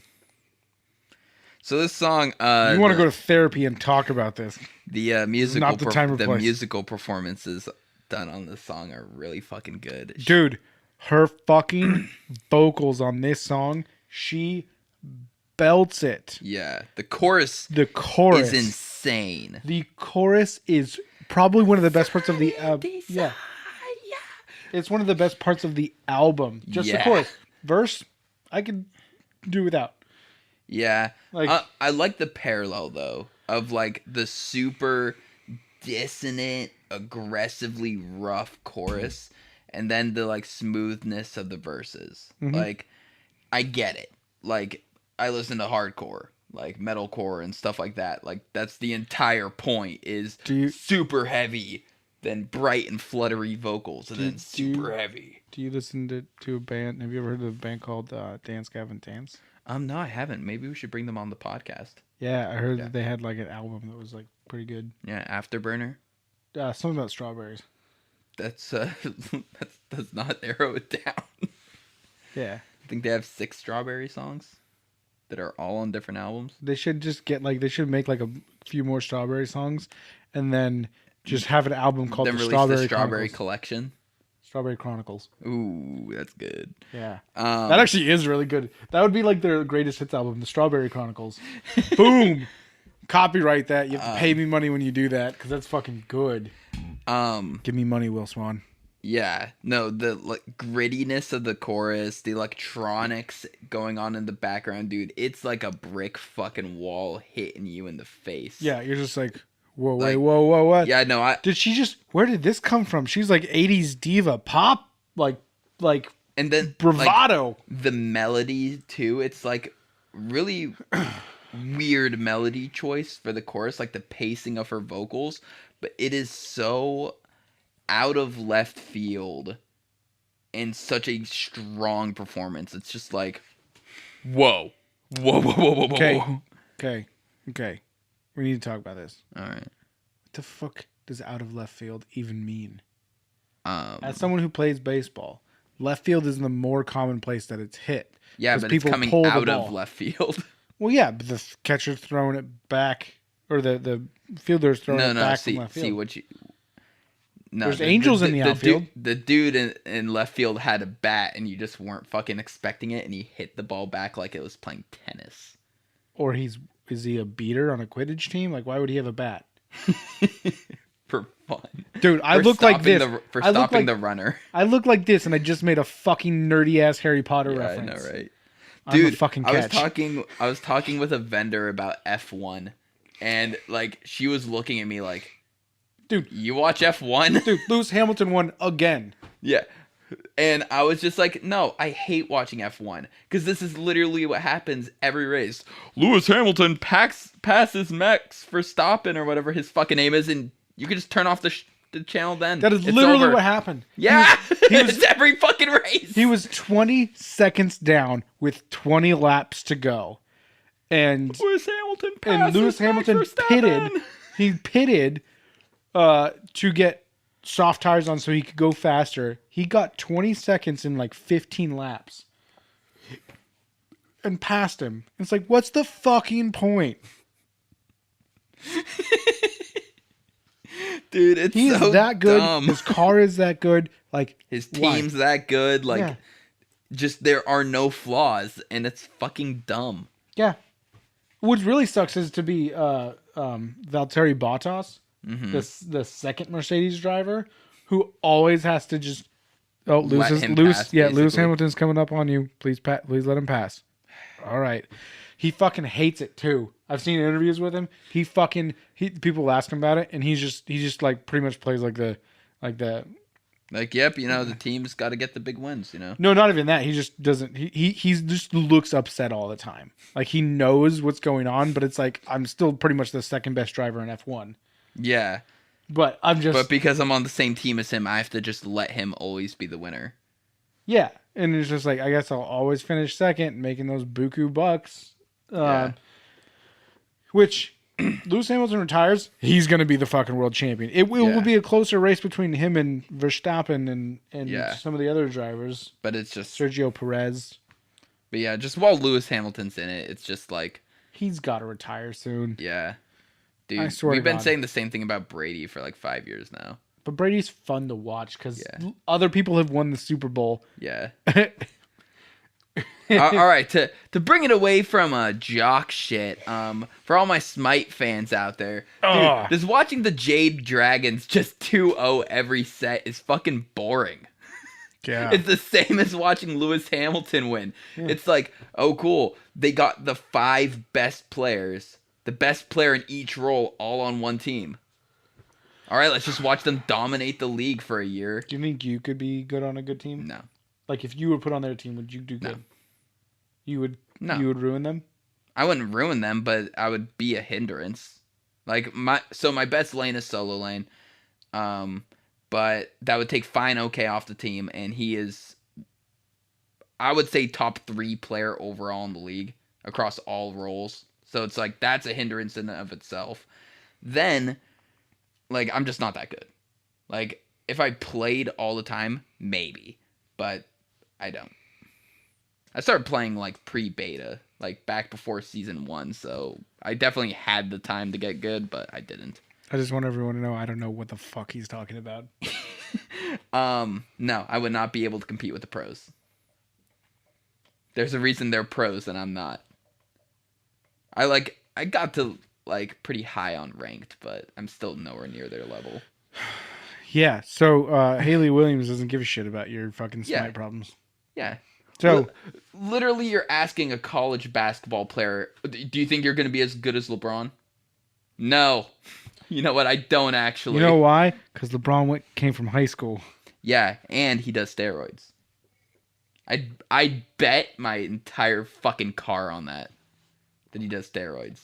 [SPEAKER 1] So this song,
[SPEAKER 2] you want to go to therapy and talk about this.
[SPEAKER 1] The musical performances done on this song are really fucking good.
[SPEAKER 2] Dude, her fucking vocals on this song, she belts it.
[SPEAKER 1] Yeah, the chorus is insane.
[SPEAKER 2] The chorus is probably one of the best parts of the album. Yeah. It's one of the best parts of the album. Just the chorus. Verse, I could do without.
[SPEAKER 1] Yeah. Like, I like the parallel, though, of, like, the super dissonant, aggressively rough chorus, and then the, like, smoothness of the verses. Mm-hmm. Like, I get it. Like, I listen to hardcore, like, metalcore and stuff like that. Like, that's the entire point, is super heavy, then bright and fluttery vocals, and then super heavy.
[SPEAKER 2] Do you listen to a band? Have you ever heard of a band called Dance Gavin Dance?
[SPEAKER 1] No, I haven't. Maybe we should bring them on the podcast.
[SPEAKER 2] Yeah, I heard that they had like an album that was like pretty good.
[SPEAKER 1] Yeah, Afterburner.
[SPEAKER 2] Something about strawberries.
[SPEAKER 1] That's does not narrow it down.
[SPEAKER 2] Yeah.
[SPEAKER 1] I think they have 6 strawberry songs that are all on different albums.
[SPEAKER 2] They should just they should make like a few more strawberry songs, and then just have an album called the Strawberry
[SPEAKER 1] Collection.
[SPEAKER 2] Strawberry Chronicles.
[SPEAKER 1] Ooh, that's good.
[SPEAKER 2] Yeah. That actually is really good. That would be like their greatest hits album, the Strawberry Chronicles. Boom! Copyright that. You have to pay me money when you do that, because that's fucking good. Give me money, Will Swan.
[SPEAKER 1] Yeah. No, the grittiness of the chorus, the electronics going on in the background, dude, it's like a brick fucking wall hitting you in the face.
[SPEAKER 2] Yeah, you're just like... Whoa, wait, whoa, what?
[SPEAKER 1] Yeah, no,
[SPEAKER 2] where did this come from? She's like 80s diva pop, like,
[SPEAKER 1] and then
[SPEAKER 2] bravado.
[SPEAKER 1] Like, the melody too, it's like really weird melody choice for the chorus, like the pacing of her vocals, but it is so out of left field and such a strong performance. It's just like, whoa.
[SPEAKER 2] Okay. We need to talk about this.
[SPEAKER 1] All right.
[SPEAKER 2] What the fuck does out of left field even mean? As someone who plays baseball, left field is the more common place that it's hit.
[SPEAKER 1] Yeah, but it's coming out of left field.
[SPEAKER 2] Well, yeah, but the catcher's throwing it back, or the fielder's throwing it back from left field. There's angels in the outfield.
[SPEAKER 1] The dude in left field had a bat, and you just weren't fucking expecting it, and he hit the ball back like it was playing tennis.
[SPEAKER 2] Or is he a beater on a Quidditch team? Like, why would he have a bat?
[SPEAKER 1] For fun.
[SPEAKER 2] Dude, I look like this.
[SPEAKER 1] For stopping the runner.
[SPEAKER 2] I look like this, and I just made a fucking nerdy-ass Harry Potter reference.
[SPEAKER 1] I know, right?
[SPEAKER 2] Dude, I'm a fucking catch.
[SPEAKER 1] I was talking with a vendor about F1, and, like, she was looking at me like, dude, you watch F1?
[SPEAKER 2] Dude, Lewis Hamilton won again.
[SPEAKER 1] Yeah. And I was just like, no, I hate watching F1. Because this is literally what happens every race. Lewis Hamilton passes Max Verstappen or whatever his fucking name is. And you can just turn off the the channel then.
[SPEAKER 2] That is literally what happened.
[SPEAKER 1] Yeah, it's every fucking race.
[SPEAKER 2] He was 20 seconds down with 20 laps to go. And Lewis Hamilton pitted. He pitted to get soft tires on so he could go faster. He got 20 seconds in like 15 laps. And passed him. It's like, what's the fucking point?
[SPEAKER 1] Dude,
[SPEAKER 2] he's
[SPEAKER 1] so
[SPEAKER 2] that good.
[SPEAKER 1] Dumb.
[SPEAKER 2] His car is that good. Like
[SPEAKER 1] his team's that good. Like, just there are no flaws, and it's fucking dumb.
[SPEAKER 2] Yeah. What really sucks is to be Valtteri Bottas, the second Mercedes driver, who always has to just Lewis Hamilton's coming up on you. Please let him pass. All right. He fucking hates it too. I've seen interviews with him. People ask him about it, and he just like pretty much plays like the.
[SPEAKER 1] Yep, the team's got to get the big wins,
[SPEAKER 2] No, not even that. He just doesn't. He just looks upset all the time. Like he knows what's going on, but it's like I'm still pretty much the second best driver in F1.
[SPEAKER 1] Yeah,
[SPEAKER 2] but But
[SPEAKER 1] because I'm on the same team as him, I have to just let him always be the winner.
[SPEAKER 2] Yeah, and it's just like I guess I'll always finish second, making those buku bucks. Which Lewis Hamilton retires, he's going to be the fucking world champion. It will be a closer race between him and Verstappen and some of the other drivers.
[SPEAKER 1] But it's just
[SPEAKER 2] Sergio Perez.
[SPEAKER 1] But yeah, just while Lewis Hamilton's in it, it's just like
[SPEAKER 2] he's got to retire soon.
[SPEAKER 1] Yeah, dude, we've been saying the same thing about Brady for like 5 years now.
[SPEAKER 2] But Brady's fun to watch because other people have won the Super Bowl.
[SPEAKER 1] Yeah. All right, to bring it away from jock shit, for all my Smite fans out there, dude, just watching the Jade Dragons just 2-0 every set is fucking boring.
[SPEAKER 2] Yeah.
[SPEAKER 1] It's the same as watching Lewis Hamilton win. Yeah. It's like, oh cool, they got the 5 best players, the best player in each role, all on one team. All right, let's just watch them dominate the league for a year.
[SPEAKER 2] Do you think you could be good on a good team?
[SPEAKER 1] No.
[SPEAKER 2] Like if you were put on their team, would you do good?
[SPEAKER 1] No.
[SPEAKER 2] You would.
[SPEAKER 1] No.
[SPEAKER 2] You would ruin them.
[SPEAKER 1] I wouldn't ruin them, but I would be a hindrance. Like my best lane is solo lane, but that would take Fine OK off the team, and he is, I would say, top 3 player overall in the league across all roles. So it's like that's a hindrance in and of itself. Then, like I'm just not that good. Like if I played all the time, maybe, but I don't. I started playing like pre-beta, like back before season 1, so I definitely had the time to get good, but I didn't.
[SPEAKER 2] I just want everyone to know I don't know what the fuck he's talking about.
[SPEAKER 1] No, I would not be able to compete with the pros. There's a reason they're pros and I'm not. I got to like pretty high on ranked, but I'm still nowhere near their level.
[SPEAKER 2] Yeah, so Hayley Williams doesn't give a shit about your fucking Smite problems.
[SPEAKER 1] Yeah.
[SPEAKER 2] So
[SPEAKER 1] literally, you're asking a college basketball player, do you think you're going to be as good as LeBron? No. You know what? I don't actually.
[SPEAKER 2] You know why? Because LeBron came from high school.
[SPEAKER 1] Yeah, and he does steroids. I bet my entire fucking car on that he does steroids.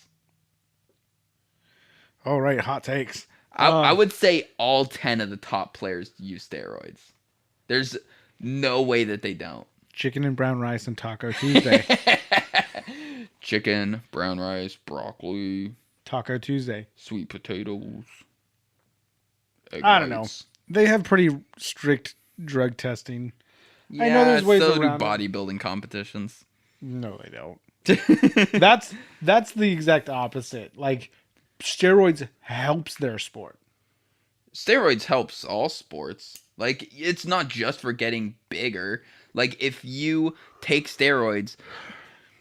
[SPEAKER 2] All right, hot takes.
[SPEAKER 1] I would say all 10 of the top players use steroids. There's no way that they don't.
[SPEAKER 2] Chicken and brown rice and Taco Tuesday.
[SPEAKER 1] Chicken, brown rice, broccoli.
[SPEAKER 2] Taco Tuesday.
[SPEAKER 1] Sweet potatoes.
[SPEAKER 2] I don't know. They have pretty strict drug testing.
[SPEAKER 1] Yeah,
[SPEAKER 2] I know there's ways
[SPEAKER 1] so
[SPEAKER 2] around
[SPEAKER 1] do bodybuilding competitions.
[SPEAKER 2] No, they don't. That's the exact opposite. Like, steroids helps their sport.
[SPEAKER 1] Steroids helps all sports. Like, it's not just for getting bigger. Like, if you take steroids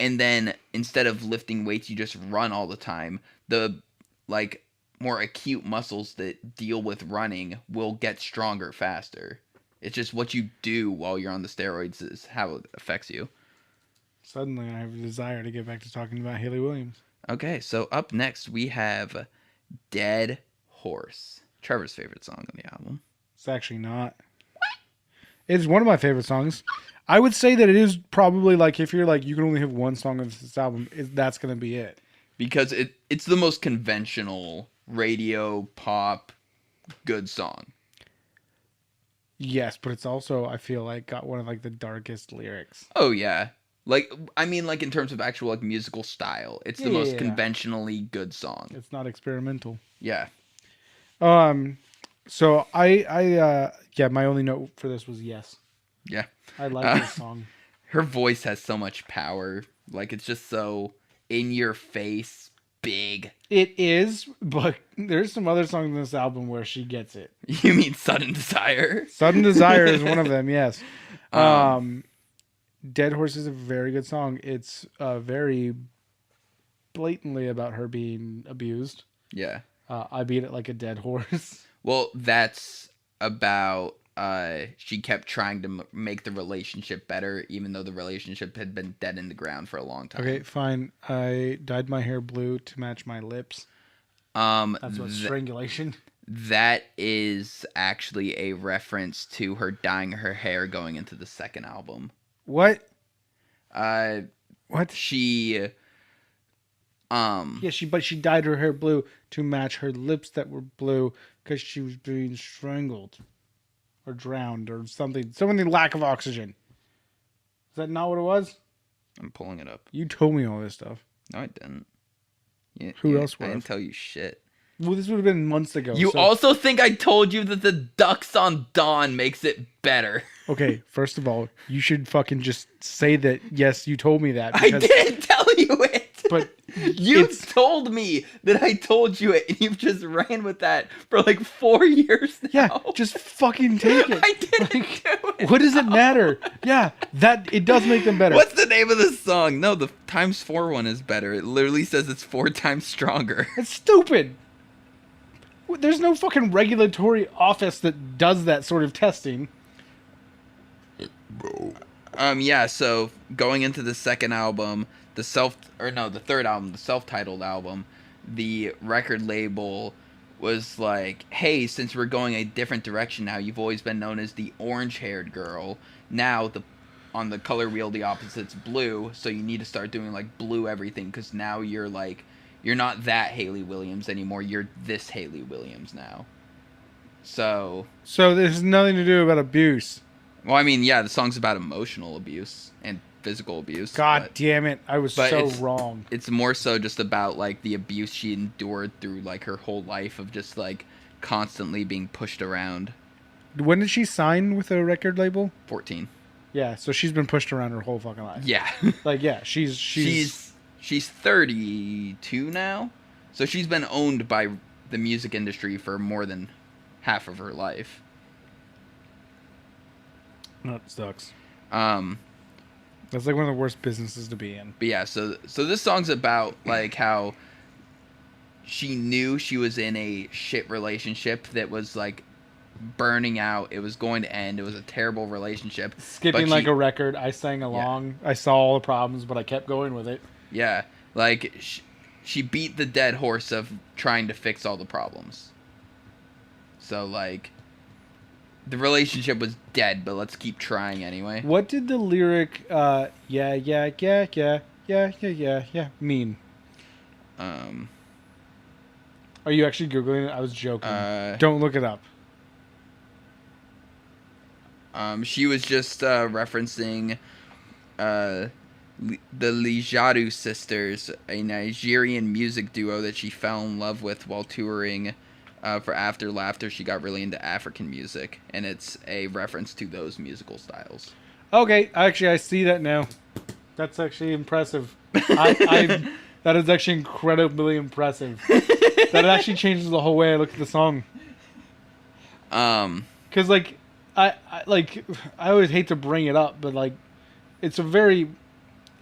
[SPEAKER 1] and then instead of lifting weights, you just run all the time, the, like, more acute muscles that deal with running will get stronger faster. It's just what you do while you're on the steroids is how it affects you.
[SPEAKER 2] Suddenly, I have a desire to get back to talking about Hayley Williams.
[SPEAKER 1] Okay, so up next, we have Dead Horse. Trevor's favorite song on the album.
[SPEAKER 2] It's actually not. It's one of my favorite songs. I would say that it is probably like if you're like you can only have one song of this album, that's gonna be it.
[SPEAKER 1] Because it's the most conventional radio pop good song.
[SPEAKER 2] Yes, but it's also, I feel like, got one of like the darkest lyrics.
[SPEAKER 1] Oh yeah. Like I mean like in terms of actual like musical style. It's the most
[SPEAKER 2] Yeah.
[SPEAKER 1] conventionally good song.
[SPEAKER 2] It's not experimental.
[SPEAKER 1] Yeah.
[SPEAKER 2] So yeah, my only note for this was yes.
[SPEAKER 1] Yeah.
[SPEAKER 2] I like this song.
[SPEAKER 1] Her voice has so much power. Like it's just so in your face, big.
[SPEAKER 2] It is, but there's some other songs in this album where she gets it.
[SPEAKER 1] You mean Sudden Desire?
[SPEAKER 2] Sudden Desire is one of them, yes. Dead Horse is a very good song. It's very blatantly about her being abused.
[SPEAKER 1] Yeah.
[SPEAKER 2] I beat it like a dead horse.
[SPEAKER 1] Well, that's about she kept trying to make the relationship better, even though the relationship had been dead in the ground for a long time.
[SPEAKER 2] Okay, fine. I dyed my hair blue to match my lips. That's what strangulation.
[SPEAKER 1] That is actually a reference to her dyeing her hair going into the second album.
[SPEAKER 2] What?
[SPEAKER 1] What? She.
[SPEAKER 2] Yeah, but she dyed her hair blue to match her lips that were blue because she was being strangled or drowned or something. Something lack of oxygen. Is that not what it was?
[SPEAKER 1] I'm pulling it up.
[SPEAKER 2] You told me all this stuff.
[SPEAKER 1] No, I didn't.
[SPEAKER 2] Who else
[SPEAKER 1] I didn't tell you shit.
[SPEAKER 2] Well, this would have been months ago.
[SPEAKER 1] You also think I told you that the ducks on dawn makes it better.
[SPEAKER 2] Okay, first of all, you should fucking just say that, yes, you told me that.
[SPEAKER 1] I didn't tell you it.
[SPEAKER 2] But
[SPEAKER 1] you told me that I told you it, and you've just ran with that for like 4 years now.
[SPEAKER 2] Yeah, just fucking take it.
[SPEAKER 1] I didn't do it.
[SPEAKER 2] What does it matter? Yeah, it does make them better.
[SPEAKER 1] What's the name of this song? No, the ×4 one is better. It literally says it's 4 times stronger.
[SPEAKER 2] It's stupid. There's no fucking regulatory office that does that sort of testing.
[SPEAKER 1] Yeah, so going into the second album, the third album, the self-titled album, the record label was like, hey, since we're going a different direction now, you've always been known as the orange-haired girl. Now, on the color wheel, the opposite's blue, so you need to start doing, like, blue everything, because now you're, like, you're not that Hayley Williams anymore, you're this Hayley Williams now. So
[SPEAKER 2] this has nothing to do about abuse.
[SPEAKER 1] Well, I mean, yeah, the song's about emotional abuse and physical abuse.
[SPEAKER 2] God damn it. I was so wrong.
[SPEAKER 1] It's more so just about, like, the abuse she endured through, like, her whole life of just, like, constantly being pushed around.
[SPEAKER 2] When did she sign with a record label?
[SPEAKER 1] 14.
[SPEAKER 2] Yeah, so she's been pushed around her whole fucking life.
[SPEAKER 1] Yeah.
[SPEAKER 2] Like, yeah, she's
[SPEAKER 1] 32 now. So she's been owned by the music industry for more than half of her life.
[SPEAKER 2] That sucks. That's like one of the worst businesses to be in.
[SPEAKER 1] But yeah, so this song's about like how she knew she was in a shit relationship that was like burning out. It was going to end. It was a terrible relationship.
[SPEAKER 2] Skipping like a record, I sang along. Yeah. I saw all the problems, but I kept going with it.
[SPEAKER 1] Yeah, like she beat the dead horse of trying to fix all the problems. So like the relationship was dead, but let's keep trying anyway.
[SPEAKER 2] What did the lyric yeah mean? Are you actually Googling it? I was joking. Don't look it up.
[SPEAKER 1] She was just referencing the Lijadu sisters, a Nigerian music duo that she fell in love with while touring for After Laughter. She got really into African music, and it's a reference to those musical styles.
[SPEAKER 2] Okay, actually, I see that now. That's actually impressive. That is actually incredibly impressive. That actually changes the whole way I look at the song. Because like I always hate to bring it up, but like it's a very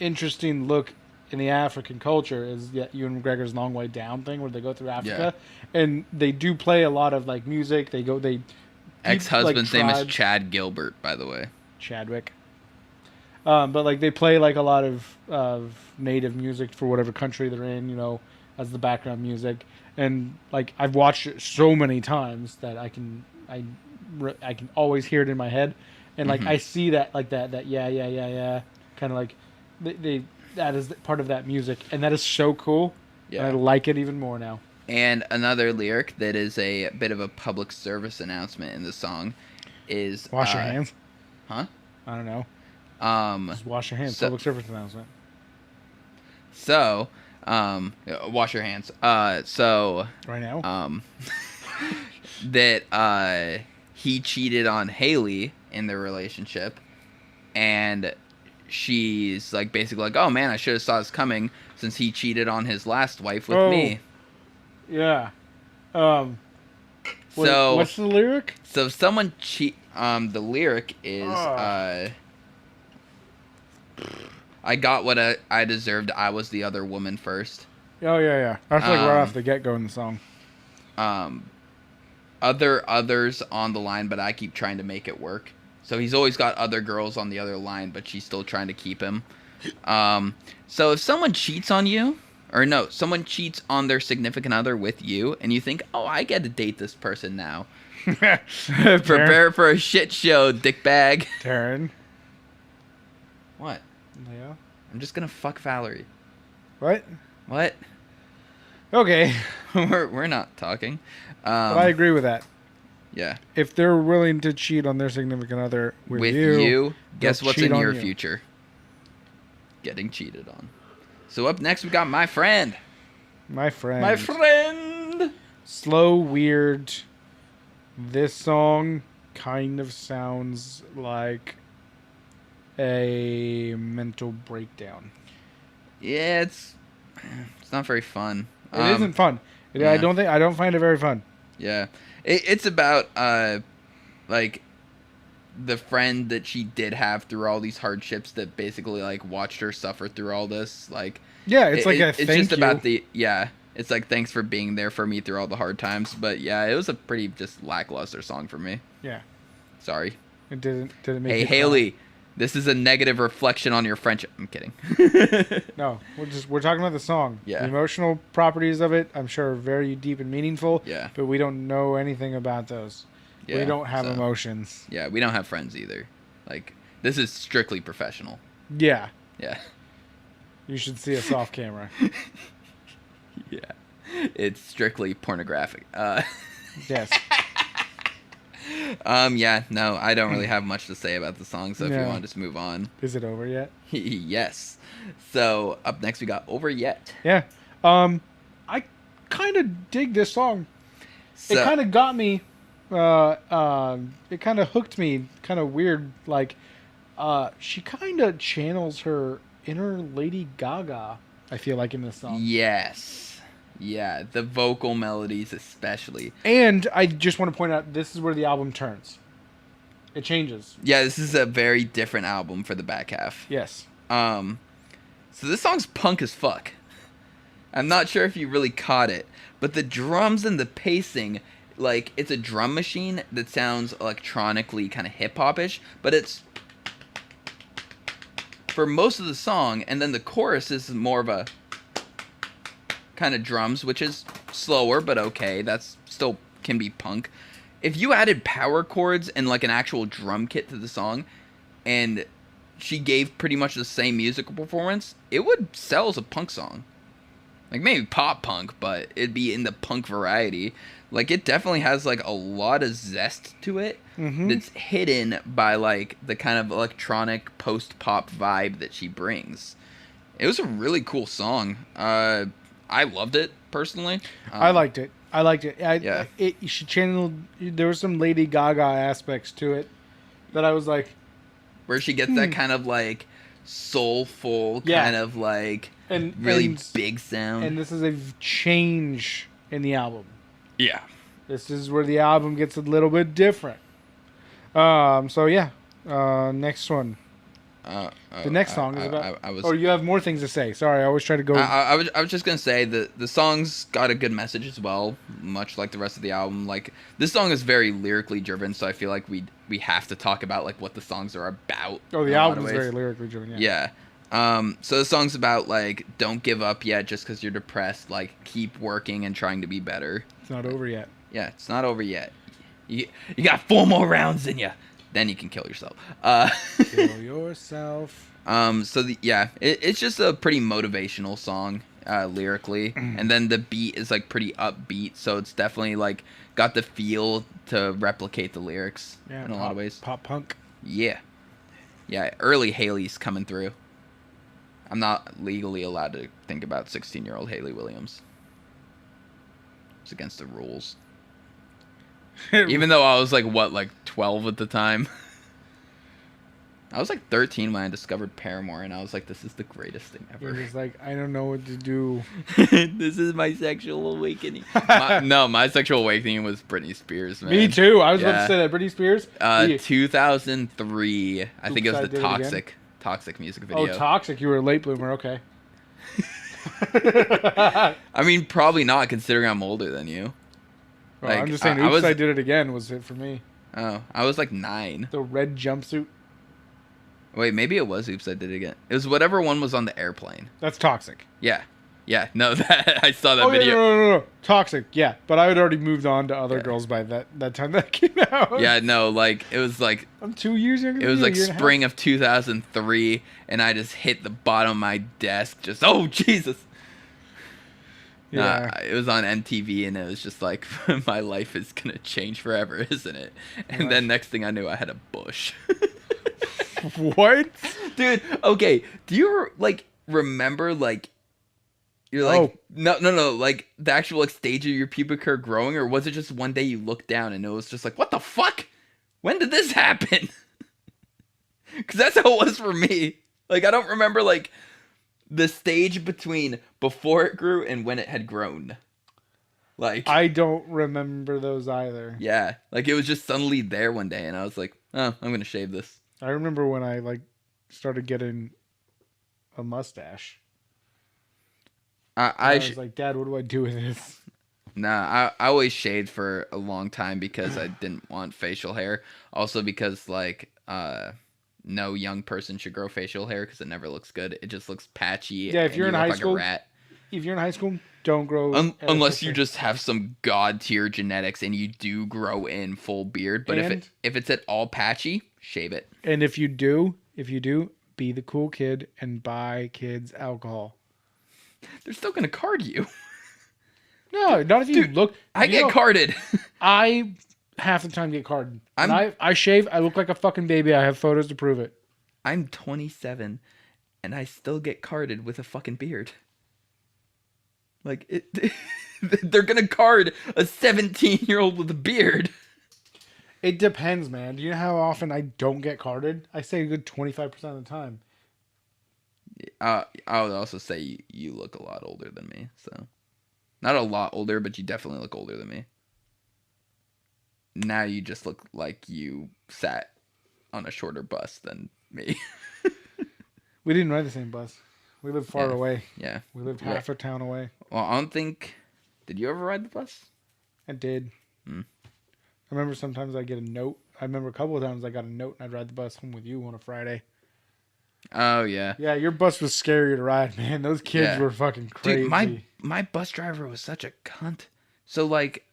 [SPEAKER 2] interesting look in the African culture is Ewan McGregor's Long Way Down thing where they go through Africa and they do play a lot of like music.
[SPEAKER 1] Ex-husband's name is Chad Gilbert, by the way.
[SPEAKER 2] Chadwick. But like they play like a lot of native music for whatever country they're in, you know, as the background music. And like I've watched it so many times that I can always hear it in my head, and like I see that like that kind of like that is part of that music, and that is so cool. Yeah, and I like it even more now.
[SPEAKER 1] And another lyric that is a bit of a public service announcement in the song is
[SPEAKER 2] Wash your hands.
[SPEAKER 1] Huh?
[SPEAKER 2] I don't know. Just wash your hands.
[SPEAKER 1] So,
[SPEAKER 2] Public service announcement.
[SPEAKER 1] So, wash your hands. So
[SPEAKER 2] right now.
[SPEAKER 1] That he cheated on Hayley in their relationship, and she's like basically like, oh man, I should have saw this coming since he cheated on his last wife with me.
[SPEAKER 2] Yeah.
[SPEAKER 1] So
[SPEAKER 2] what's the lyric?
[SPEAKER 1] So someone the lyric is I got what I deserved. I was the other woman first.
[SPEAKER 2] Oh yeah. That's like right off the get go in the song.
[SPEAKER 1] Others on the line, but I keep trying to make it work. So he's always got other girls on the other line, but she's still trying to keep him. So if someone cheats on you, or no, someone cheats on their significant other with you, and you think, oh, I get to date this person now. Prepare for a shit show, dickbag.
[SPEAKER 2] Taryn.
[SPEAKER 1] What?
[SPEAKER 2] Yeah.
[SPEAKER 1] I'm just gonna fuck Valerie.
[SPEAKER 2] What?
[SPEAKER 1] Okay. we're not talking.
[SPEAKER 2] But I agree with that.
[SPEAKER 1] Yeah.
[SPEAKER 2] If they're willing to cheat on their significant other with
[SPEAKER 1] you, guess what's in your future? Getting cheated on. So up next we got My Friend.
[SPEAKER 2] My Friend.
[SPEAKER 1] Slow,
[SPEAKER 2] weird. This song kind of sounds like a mental breakdown.
[SPEAKER 1] Yeah, it's not very fun.
[SPEAKER 2] It isn't fun. Yeah. I don't find it very fun.
[SPEAKER 1] Yeah. It's about like the friend that she did have through all these hardships that basically like watched her suffer through all this. Like
[SPEAKER 2] it's like
[SPEAKER 1] it's just about it's like thanks for being there for me through all the hard times. But yeah, it was a pretty just lackluster song for me.
[SPEAKER 2] Yeah.
[SPEAKER 1] Sorry.
[SPEAKER 2] It didn't make
[SPEAKER 1] Hey Hayley, this is a negative reflection on your friendship. I'm kidding.
[SPEAKER 2] No, we're talking about the song.
[SPEAKER 1] Yeah.
[SPEAKER 2] The emotional properties of it, I'm sure, are very deep and meaningful.
[SPEAKER 1] Yeah.
[SPEAKER 2] But we don't know anything about those. Yeah, we don't have emotions.
[SPEAKER 1] Yeah, we don't have friends either. Like, this is strictly professional.
[SPEAKER 2] Yeah.
[SPEAKER 1] Yeah.
[SPEAKER 2] You should see us off camera.
[SPEAKER 1] Yeah. It's strictly pornographic.
[SPEAKER 2] Yes.
[SPEAKER 1] Yeah, no, I don't really have much to say about the song, so if you want to just move on.
[SPEAKER 2] Is it over yet?
[SPEAKER 1] Yes. So, up next we got Over Yet.
[SPEAKER 2] Yeah. I kind of dig this song. So, it kind of got me, it kind of hooked me, kind of weird, like, she kind of channels her inner Lady Gaga, I feel like, in this song.
[SPEAKER 1] Yes. Yeah, the vocal melodies especially.
[SPEAKER 2] And I just want to point out, this is where the album turns. It changes.
[SPEAKER 1] Yeah, this is a very different album for the back half.
[SPEAKER 2] Yes.
[SPEAKER 1] So this song's punk as fuck. I'm not sure if you really caught it, but the drums and the pacing, like, it's a drum machine that sounds electronically kind of hip-hop-ish, but it's for most of the song, and then the chorus is more of a kind of drums, which is slower, but okay, that's still can be punk. If you added power chords and like an actual drum kit to the song, and she gave pretty much the same musical performance, it would sell as a punk song. Like maybe pop punk, but it'd be in the punk variety. Like it definitely has like a lot of zest to it that's hidden by like the kind of electronic post-pop vibe that she brings. It was a really cool song. I loved it personally.
[SPEAKER 2] I liked it. She channeled. There were some Lady Gaga aspects to it that I was like,
[SPEAKER 1] where she gets that kind of like soulful kind of like really big sound.
[SPEAKER 2] And this is a change in the album.
[SPEAKER 1] Yeah,
[SPEAKER 2] this is where the album gets a little bit different. So yeah, next one. The next song is about. Oh, you have more things to say. Sorry, I always try to go.
[SPEAKER 1] I was just gonna say the song's got a good message as well, much like the rest of the album. Like this song is very lyrically driven, so I feel like we have to talk about like what the songs are about.
[SPEAKER 2] Oh, the album is very lyrically driven.
[SPEAKER 1] Yeah. So the song's about like don't give up yet just because you're depressed. Like keep working and trying to be better.
[SPEAKER 2] It's not over yet.
[SPEAKER 1] Yeah, it's not over yet. You got 4 more rounds in you. Then you can kill yourself.
[SPEAKER 2] Kill yourself.
[SPEAKER 1] So it's just a pretty motivational song, lyrically, and then the beat is like pretty upbeat, so it's definitely like got the feel to replicate the lyrics in a lot of ways.
[SPEAKER 2] Pop punk.
[SPEAKER 1] Yeah, early Hayley's coming through. I'm not legally allowed to think about 16-year-old Hayley Williams. It's against the rules. Even though I was like 12 at the time. I was like 13 when I discovered Paramore, and I was like, this is the greatest thing ever.
[SPEAKER 2] You're just like, I don't know what to do.
[SPEAKER 1] This is my sexual awakening. My sexual awakening was Britney Spears, man.
[SPEAKER 2] Me too. I was about to say that. Britney Spears?
[SPEAKER 1] 2003. I think it was the Toxic music video.
[SPEAKER 2] Oh, Toxic. You were a late bloomer. Okay.
[SPEAKER 1] I mean, probably not, considering I'm older than you.
[SPEAKER 2] Well, like, I'm just saying, Oops, I Did It Again was it for me.
[SPEAKER 1] Oh, I was like 9.
[SPEAKER 2] The red jumpsuit.
[SPEAKER 1] Wait, maybe it was Oops, I Did It Again. It was whatever one was on the airplane.
[SPEAKER 2] That's Toxic.
[SPEAKER 1] Yeah. No, I saw that video.
[SPEAKER 2] No. Toxic, yeah. But I had already moved on to other girls by that time that came out.
[SPEAKER 1] Yeah, no, like, it was like...
[SPEAKER 2] I'm 2 years younger than you.
[SPEAKER 1] It was like spring of 2003, and I just hit the bottom of my desk, just, oh, Jesus! Yeah. It was on MTV, and it was just like, my life is gonna change forever, isn't it? And then next thing I knew, I had a bush.
[SPEAKER 2] What?
[SPEAKER 1] Dude, okay, do you, like, remember, like, you're like, no, like, the actual, like, stage of your pubic hair growing, or was it just one day you looked down and it was just like, what the fuck? When did this happen? Because that's how it was for me. Like, I don't remember, like, the stage between before it grew and when it had grown. Like,
[SPEAKER 2] I don't remember those either.
[SPEAKER 1] Yeah, like, it was just suddenly there one day, and I was like, oh, I'm gonna shave this.
[SPEAKER 2] I remember when I, like, started getting a mustache. I was like, Dad, what do I do with this?
[SPEAKER 1] Nah, I always shaved for a long time because I didn't want facial hair. Also because, like, no young person should grow facial hair because it never looks good. It just looks patchy.
[SPEAKER 2] Yeah, if you're in high school, if you're in high school, don't grow.
[SPEAKER 1] Unless you just have some god tier genetics and you do grow in full beard. But if it's at all patchy, shave it.
[SPEAKER 2] And if you do, be the cool kid and buy kids alcohol.
[SPEAKER 1] They're still gonna card you.
[SPEAKER 2] No, not if you look.
[SPEAKER 1] I get carded.
[SPEAKER 2] I half the time get carded. I shave. I look like a fucking baby. I have photos to prove it.
[SPEAKER 1] I'm 27, and I still get carded with a fucking beard. Like, they're gonna card a 17-year-old with a beard.
[SPEAKER 2] It depends, man. Do you know how often I don't get carded? I say a good 25% of the time.
[SPEAKER 1] I would also say you look a lot older than me. So, not a lot older, but you definitely look older than me. Now you just look like you sat on a shorter bus than me.
[SPEAKER 2] We didn't ride the same bus. We lived far away.
[SPEAKER 1] Yeah.
[SPEAKER 2] We lived half a town away.
[SPEAKER 1] Well, I don't think... Did you ever ride the bus?
[SPEAKER 2] I did. I remember sometimes I'd get a note. I remember a couple of times I got a note and I'd ride the bus home with you on a Friday.
[SPEAKER 1] Oh, yeah.
[SPEAKER 2] Yeah, your bus was scary to ride, man. Those kids were fucking crazy.
[SPEAKER 1] Dude, my bus driver was such a cunt. So, like,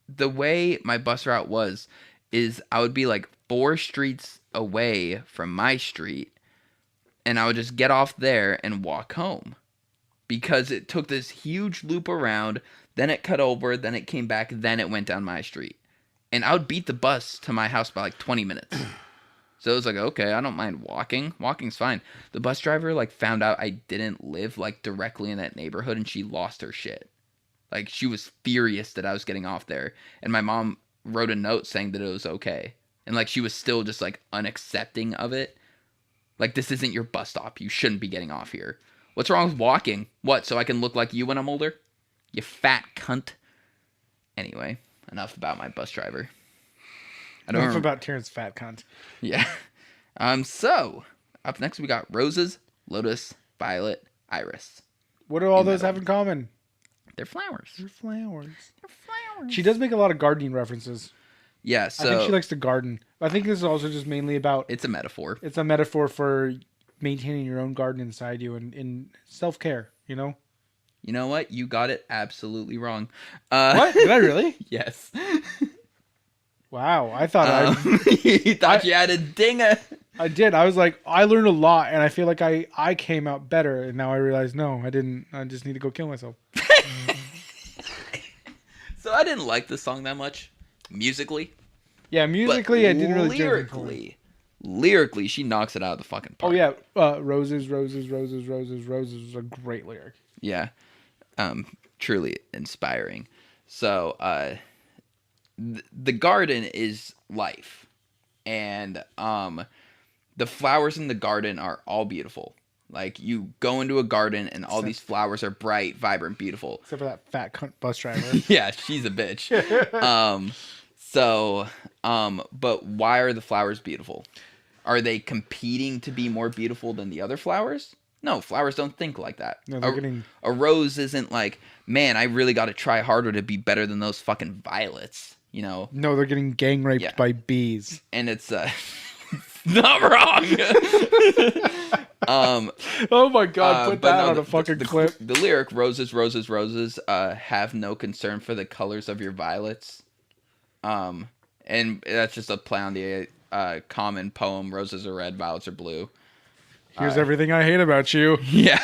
[SPEAKER 1] the way my bus route was is I would be, like, 4 streets away from my street, and I would just get off there and walk home. Because it took this huge loop around, then it cut over, then it came back, then it went down my street. And I would beat the bus to my house by, like, 20 minutes. So it was like, okay, I don't mind walking. Walking's fine. The bus driver, like, found out I didn't live, like, directly in that neighborhood, and she lost her shit. Like, she was furious that I was getting off there. And my mom wrote a note saying that it was okay. And, like, she was still just, like, unaccepting of it. Like, this isn't your bus stop. You shouldn't be getting off here. What's wrong with walking? What, so I can look like you when I'm older? You fat cunt. Anyway, enough about my bus driver.
[SPEAKER 2] Enough about Taryn's fat cunt.
[SPEAKER 1] Yeah. So, up next we got roses, lotus, violet, iris.
[SPEAKER 2] What do all those have in common?
[SPEAKER 1] They're flowers.
[SPEAKER 2] They're flowers. She does make a lot of gardening references.
[SPEAKER 1] Yeah, so...
[SPEAKER 2] I think she likes to garden. I think this is also just mainly about...
[SPEAKER 1] It's a metaphor.
[SPEAKER 2] It's a metaphor for maintaining your own garden inside you and in self-care, you know?
[SPEAKER 1] You know what? You got it absolutely wrong.
[SPEAKER 2] What? Did I really?
[SPEAKER 1] Yes.
[SPEAKER 2] Wow, I thought
[SPEAKER 1] you thought you had a dinger.
[SPEAKER 2] I did. I was like, I learned a lot, and I feel like I came out better. And now I realize, no, I didn't. I just need to go kill myself.
[SPEAKER 1] So I didn't like the song that much, musically.
[SPEAKER 2] Yeah, musically, I didn't really.
[SPEAKER 1] Lyrically, she knocks it out of the fucking park.
[SPEAKER 2] Oh yeah, roses, roses, roses, roses, roses was a great lyric.
[SPEAKER 1] Yeah, truly inspiring. So, the garden is life, and the flowers in the garden are all beautiful. Like, you go into a garden and all these flowers are bright, vibrant, beautiful.
[SPEAKER 2] Except for that fat cunt bus driver.
[SPEAKER 1] Yeah, she's a bitch. But why are the flowers beautiful? Are they competing to be more beautiful than the other flowers? No, flowers don't think like that.
[SPEAKER 2] No,
[SPEAKER 1] a rose isn't like, man, I really got to try harder to be better than those fucking violets, you know?
[SPEAKER 2] No, they're getting gang raped by bees.
[SPEAKER 1] And it's not wrong.
[SPEAKER 2] Oh my god, put that on a fucking clip.
[SPEAKER 1] The lyric, roses, roses, roses, have no concern for the colors of your violets. And that's just a play on the common poem, roses are red, violets are blue.
[SPEAKER 2] Here's everything I hate about you.
[SPEAKER 1] Yeah.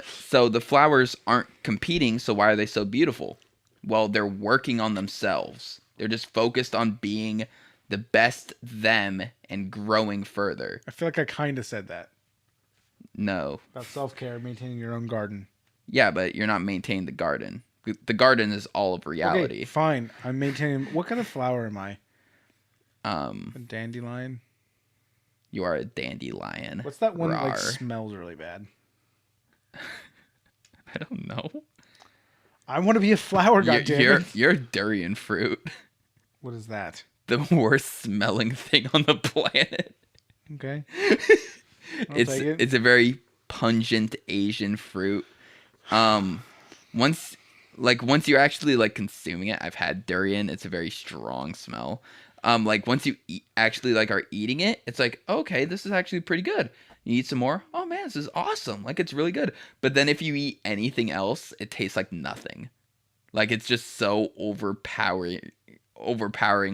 [SPEAKER 1] So the flowers aren't competing, so why are they so beautiful? Well, they're working on themselves. They're just focused on being the best them and growing further.
[SPEAKER 2] I feel like I kind of said that.
[SPEAKER 1] No.
[SPEAKER 2] About self-care, maintaining your own garden.
[SPEAKER 1] Yeah, but you're not maintaining the garden. The garden is all of reality.
[SPEAKER 2] Okay, fine. I'm maintaining... What kind of flower am I? A dandelion?
[SPEAKER 1] You are a dandelion.
[SPEAKER 2] What's that one that like smells really bad?
[SPEAKER 1] I don't know.
[SPEAKER 2] I want to be a flower, goddammit.
[SPEAKER 1] You're durian fruit.
[SPEAKER 2] What is that?
[SPEAKER 1] The worst smelling thing on the planet.
[SPEAKER 2] Okay.
[SPEAKER 1] It's a very pungent Asian fruit. Once you're actually like consuming it, I've had durian. It's a very strong smell. Like once you actually like are eating it, it's like, okay, this is actually pretty good. You eat some more. Oh man, this is awesome. Like it's really good. But then if you eat anything else, it tastes like nothing. Like it's just so overpowering.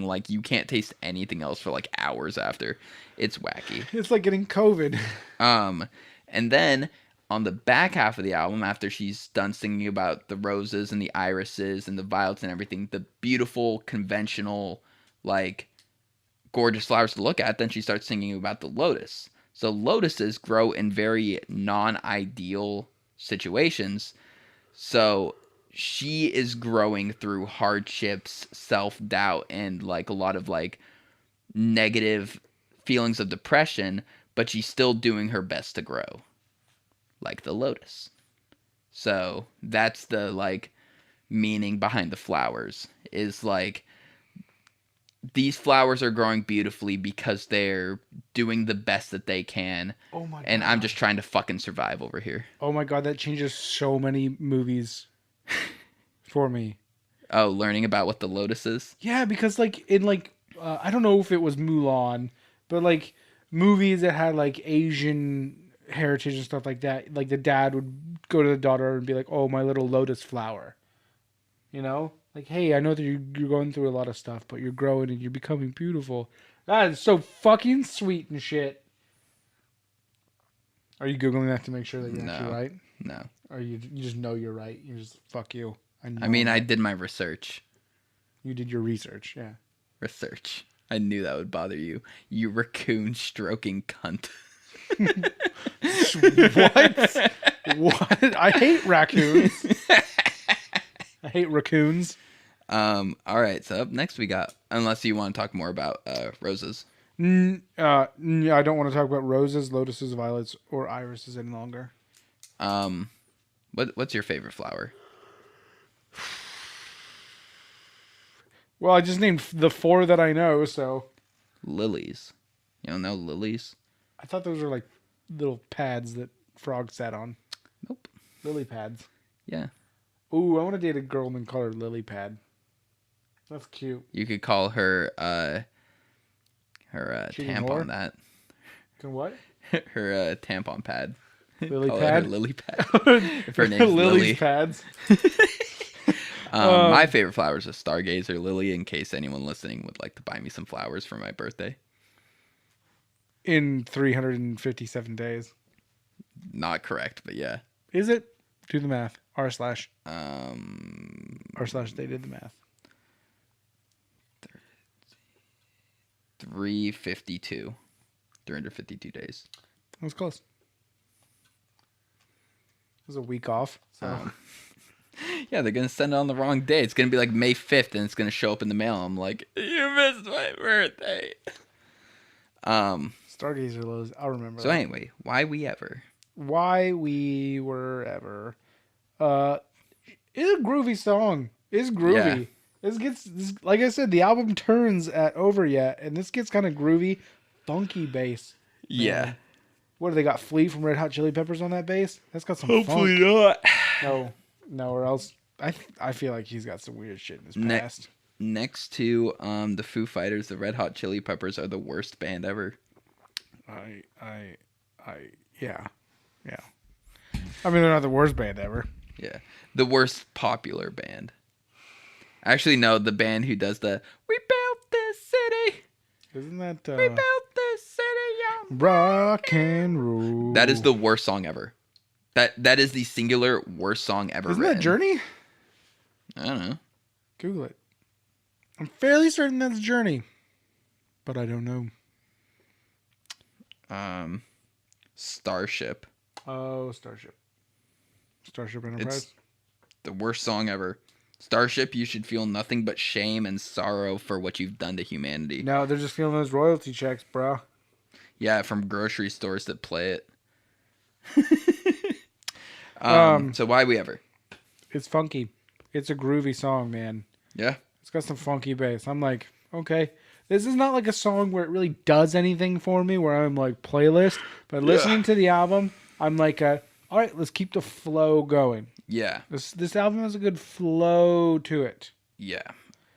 [SPEAKER 1] Like you can't taste anything else for like hours after. It's wacky.
[SPEAKER 2] It's like getting COVID.
[SPEAKER 1] And then on the back half of the album, after she's done singing about the roses and the irises and the violets and everything, the beautiful, conventional, like gorgeous flowers to look at, then she starts singing about the lotus. So lotuses grow in very non-ideal situations. So she is growing through hardships, self-doubt, and like a lot of like negative feelings of depression, but she's still doing her best to grow. Like the lotus. So that's the like meaning behind the flowers, is like these flowers are growing beautifully because they're doing the best that they can.
[SPEAKER 2] Oh my god.
[SPEAKER 1] And I'm just trying to fucking survive over here.
[SPEAKER 2] Oh my god, that changes so many movies for me.
[SPEAKER 1] Oh, learning about what the lotus is?
[SPEAKER 2] Yeah, because like in like I don't know if it was Mulan, but like movies that had like Asian heritage and stuff like that, like the dad would go to the daughter and be like, "Oh, my little lotus flower," you know, like, "Hey, I know that you're going through a lot of stuff, but you're growing and you're becoming beautiful." That is so fucking sweet and shit. Are you googling that to make sure that you're actually right?
[SPEAKER 1] No.
[SPEAKER 2] Or you just know you're right? You're just fuck you.
[SPEAKER 1] I did my research.
[SPEAKER 2] You did your research, yeah.
[SPEAKER 1] Research. I knew that would bother you. You raccoon stroking cunt.
[SPEAKER 2] What? What? I hate raccoons. I hate raccoons.
[SPEAKER 1] All right. So up next we got, unless you want to talk more about roses.
[SPEAKER 2] I don't want to talk about roses, lotuses, violets, or irises any longer.
[SPEAKER 1] What's your favorite flower?
[SPEAKER 2] Well, I just named the 4 that I know, so.
[SPEAKER 1] Lilies. You don't know lilies?
[SPEAKER 2] I thought those were like little pads that frogs sat on.
[SPEAKER 1] Nope.
[SPEAKER 2] Lily pads.
[SPEAKER 1] Yeah.
[SPEAKER 2] Ooh, I want to date a girl and call her Lily Pad. That's cute.
[SPEAKER 1] You could call her tampon
[SPEAKER 2] whore?
[SPEAKER 1] that.
[SPEAKER 2] Can what?
[SPEAKER 1] Her tampon pad.
[SPEAKER 2] Lily
[SPEAKER 1] Call
[SPEAKER 2] pad?
[SPEAKER 1] her Lily pad. If her name's
[SPEAKER 2] Lily's
[SPEAKER 1] Lily.
[SPEAKER 2] pads.
[SPEAKER 1] My favorite flower is a stargazer lily, in case anyone listening would like to buy me some flowers for my birthday.
[SPEAKER 2] In 357 days.
[SPEAKER 1] Not correct, but yeah.
[SPEAKER 2] Is it? Do the math. R/.
[SPEAKER 1] Um.
[SPEAKER 2] They did the math.
[SPEAKER 1] 352. 352 days.
[SPEAKER 2] That was close. It was a week off. So.
[SPEAKER 1] Yeah, they're going to send it on the wrong day. It's going to be like May 5th, and it's going to show up in the mail. I'm like, you missed my birthday.
[SPEAKER 2] Stargazer Lows. I'll remember.
[SPEAKER 1] So anyway, Why We Ever.
[SPEAKER 2] Why We Were Ever. It's a groovy song. It's groovy. Yeah. This gets, like I said, the album turns at Over Yet, and this gets kind of groovy, funky bass.
[SPEAKER 1] Yeah.
[SPEAKER 2] What do they got? Flea from Red Hot Chili Peppers on that bass? That's got some
[SPEAKER 1] Hopefully
[SPEAKER 2] funk.
[SPEAKER 1] not.
[SPEAKER 2] No, or else I feel like he's got some weird shit in his past.
[SPEAKER 1] Next to the Foo Fighters, the Red Hot Chili Peppers are the worst band ever.
[SPEAKER 2] Yeah. I mean, they're not the worst band ever.
[SPEAKER 1] Yeah. The worst popular band. Actually, no, the band who does the "We Built This City."
[SPEAKER 2] Isn't that
[SPEAKER 1] "We Built This City" young
[SPEAKER 2] rock and roll?
[SPEAKER 1] That is the worst song ever. That is the singular worst song ever.
[SPEAKER 2] Isn't
[SPEAKER 1] written.
[SPEAKER 2] that Journey?
[SPEAKER 1] I don't know.
[SPEAKER 2] Google it. I'm fairly certain that's Journey, but I don't know.
[SPEAKER 1] Starship.
[SPEAKER 2] Oh, Starship Enterprise.
[SPEAKER 1] It's the worst song ever. Starship, you should feel nothing but shame and sorrow for what you've done to humanity.
[SPEAKER 2] No, they're just feeling those royalty checks, bro.
[SPEAKER 1] Yeah, from grocery stores that play it. So Why We Ever?
[SPEAKER 2] It's funky. It's a groovy song, man.
[SPEAKER 1] Yeah.
[SPEAKER 2] It's got some funky bass. I'm like, okay. This is not like a song where it really does anything for me, where I'm like playlist. But listening to the album, I'm like, all right, let's keep the flow going.
[SPEAKER 1] Yeah.
[SPEAKER 2] This album has a good flow to it.
[SPEAKER 1] Yeah.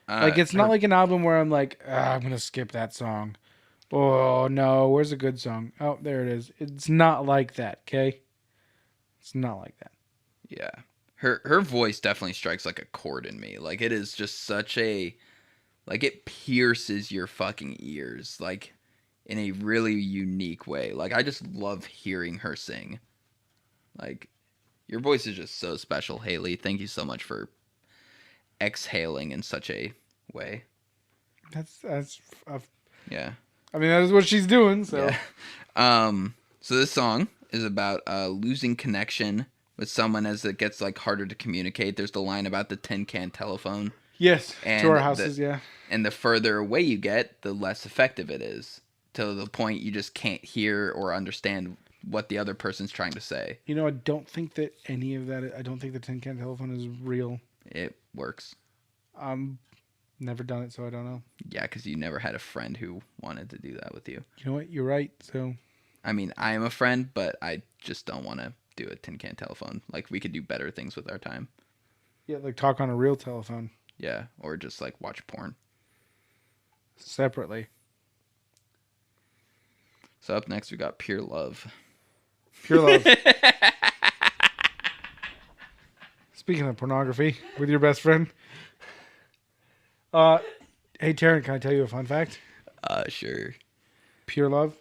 [SPEAKER 2] Like, it's not like an album where I'm like, I'm going to skip that song. Oh, no, where's a good song? Oh, there it is. It's not like that, okay? It's not like that.
[SPEAKER 1] Yeah. Her voice definitely strikes like a chord in me. Like, it is just such a... Like, it pierces your fucking ears. Like, in a really unique way. Like, I just love hearing her sing. Like, your voice is just so special, Hayley. Thank you so much for exhaling in such a way. Yeah.
[SPEAKER 2] I mean, that is what she's doing, so.
[SPEAKER 1] Yeah. So this song is about losing connection with someone as it gets, like, harder to communicate. There's the line about the tin can telephone.
[SPEAKER 2] Yes, to our houses, yeah.
[SPEAKER 1] And the further away you get, the less effective it is. To the point you just can't hear or understand what the other person's trying to say.
[SPEAKER 2] You know, I don't think that any of that... I don't think the tin can telephone is real.
[SPEAKER 1] It works.
[SPEAKER 2] Never done it, so I don't know.
[SPEAKER 1] Yeah, because you never had a friend who wanted to do that with you.
[SPEAKER 2] You know what? You're right, so...
[SPEAKER 1] I mean, I am a friend, but I just don't want to do a tin can telephone. Like, we could do better things with our time.
[SPEAKER 2] Yeah, like talk on a real telephone.
[SPEAKER 1] Yeah, or just, like, watch porn.
[SPEAKER 2] Separately.
[SPEAKER 1] So up next, we got Pure Love.
[SPEAKER 2] Pure Love. Speaking of pornography, with your best friend. Hey, Taryn, can I tell you a fun fact?
[SPEAKER 1] Sure.
[SPEAKER 2] Pure Love.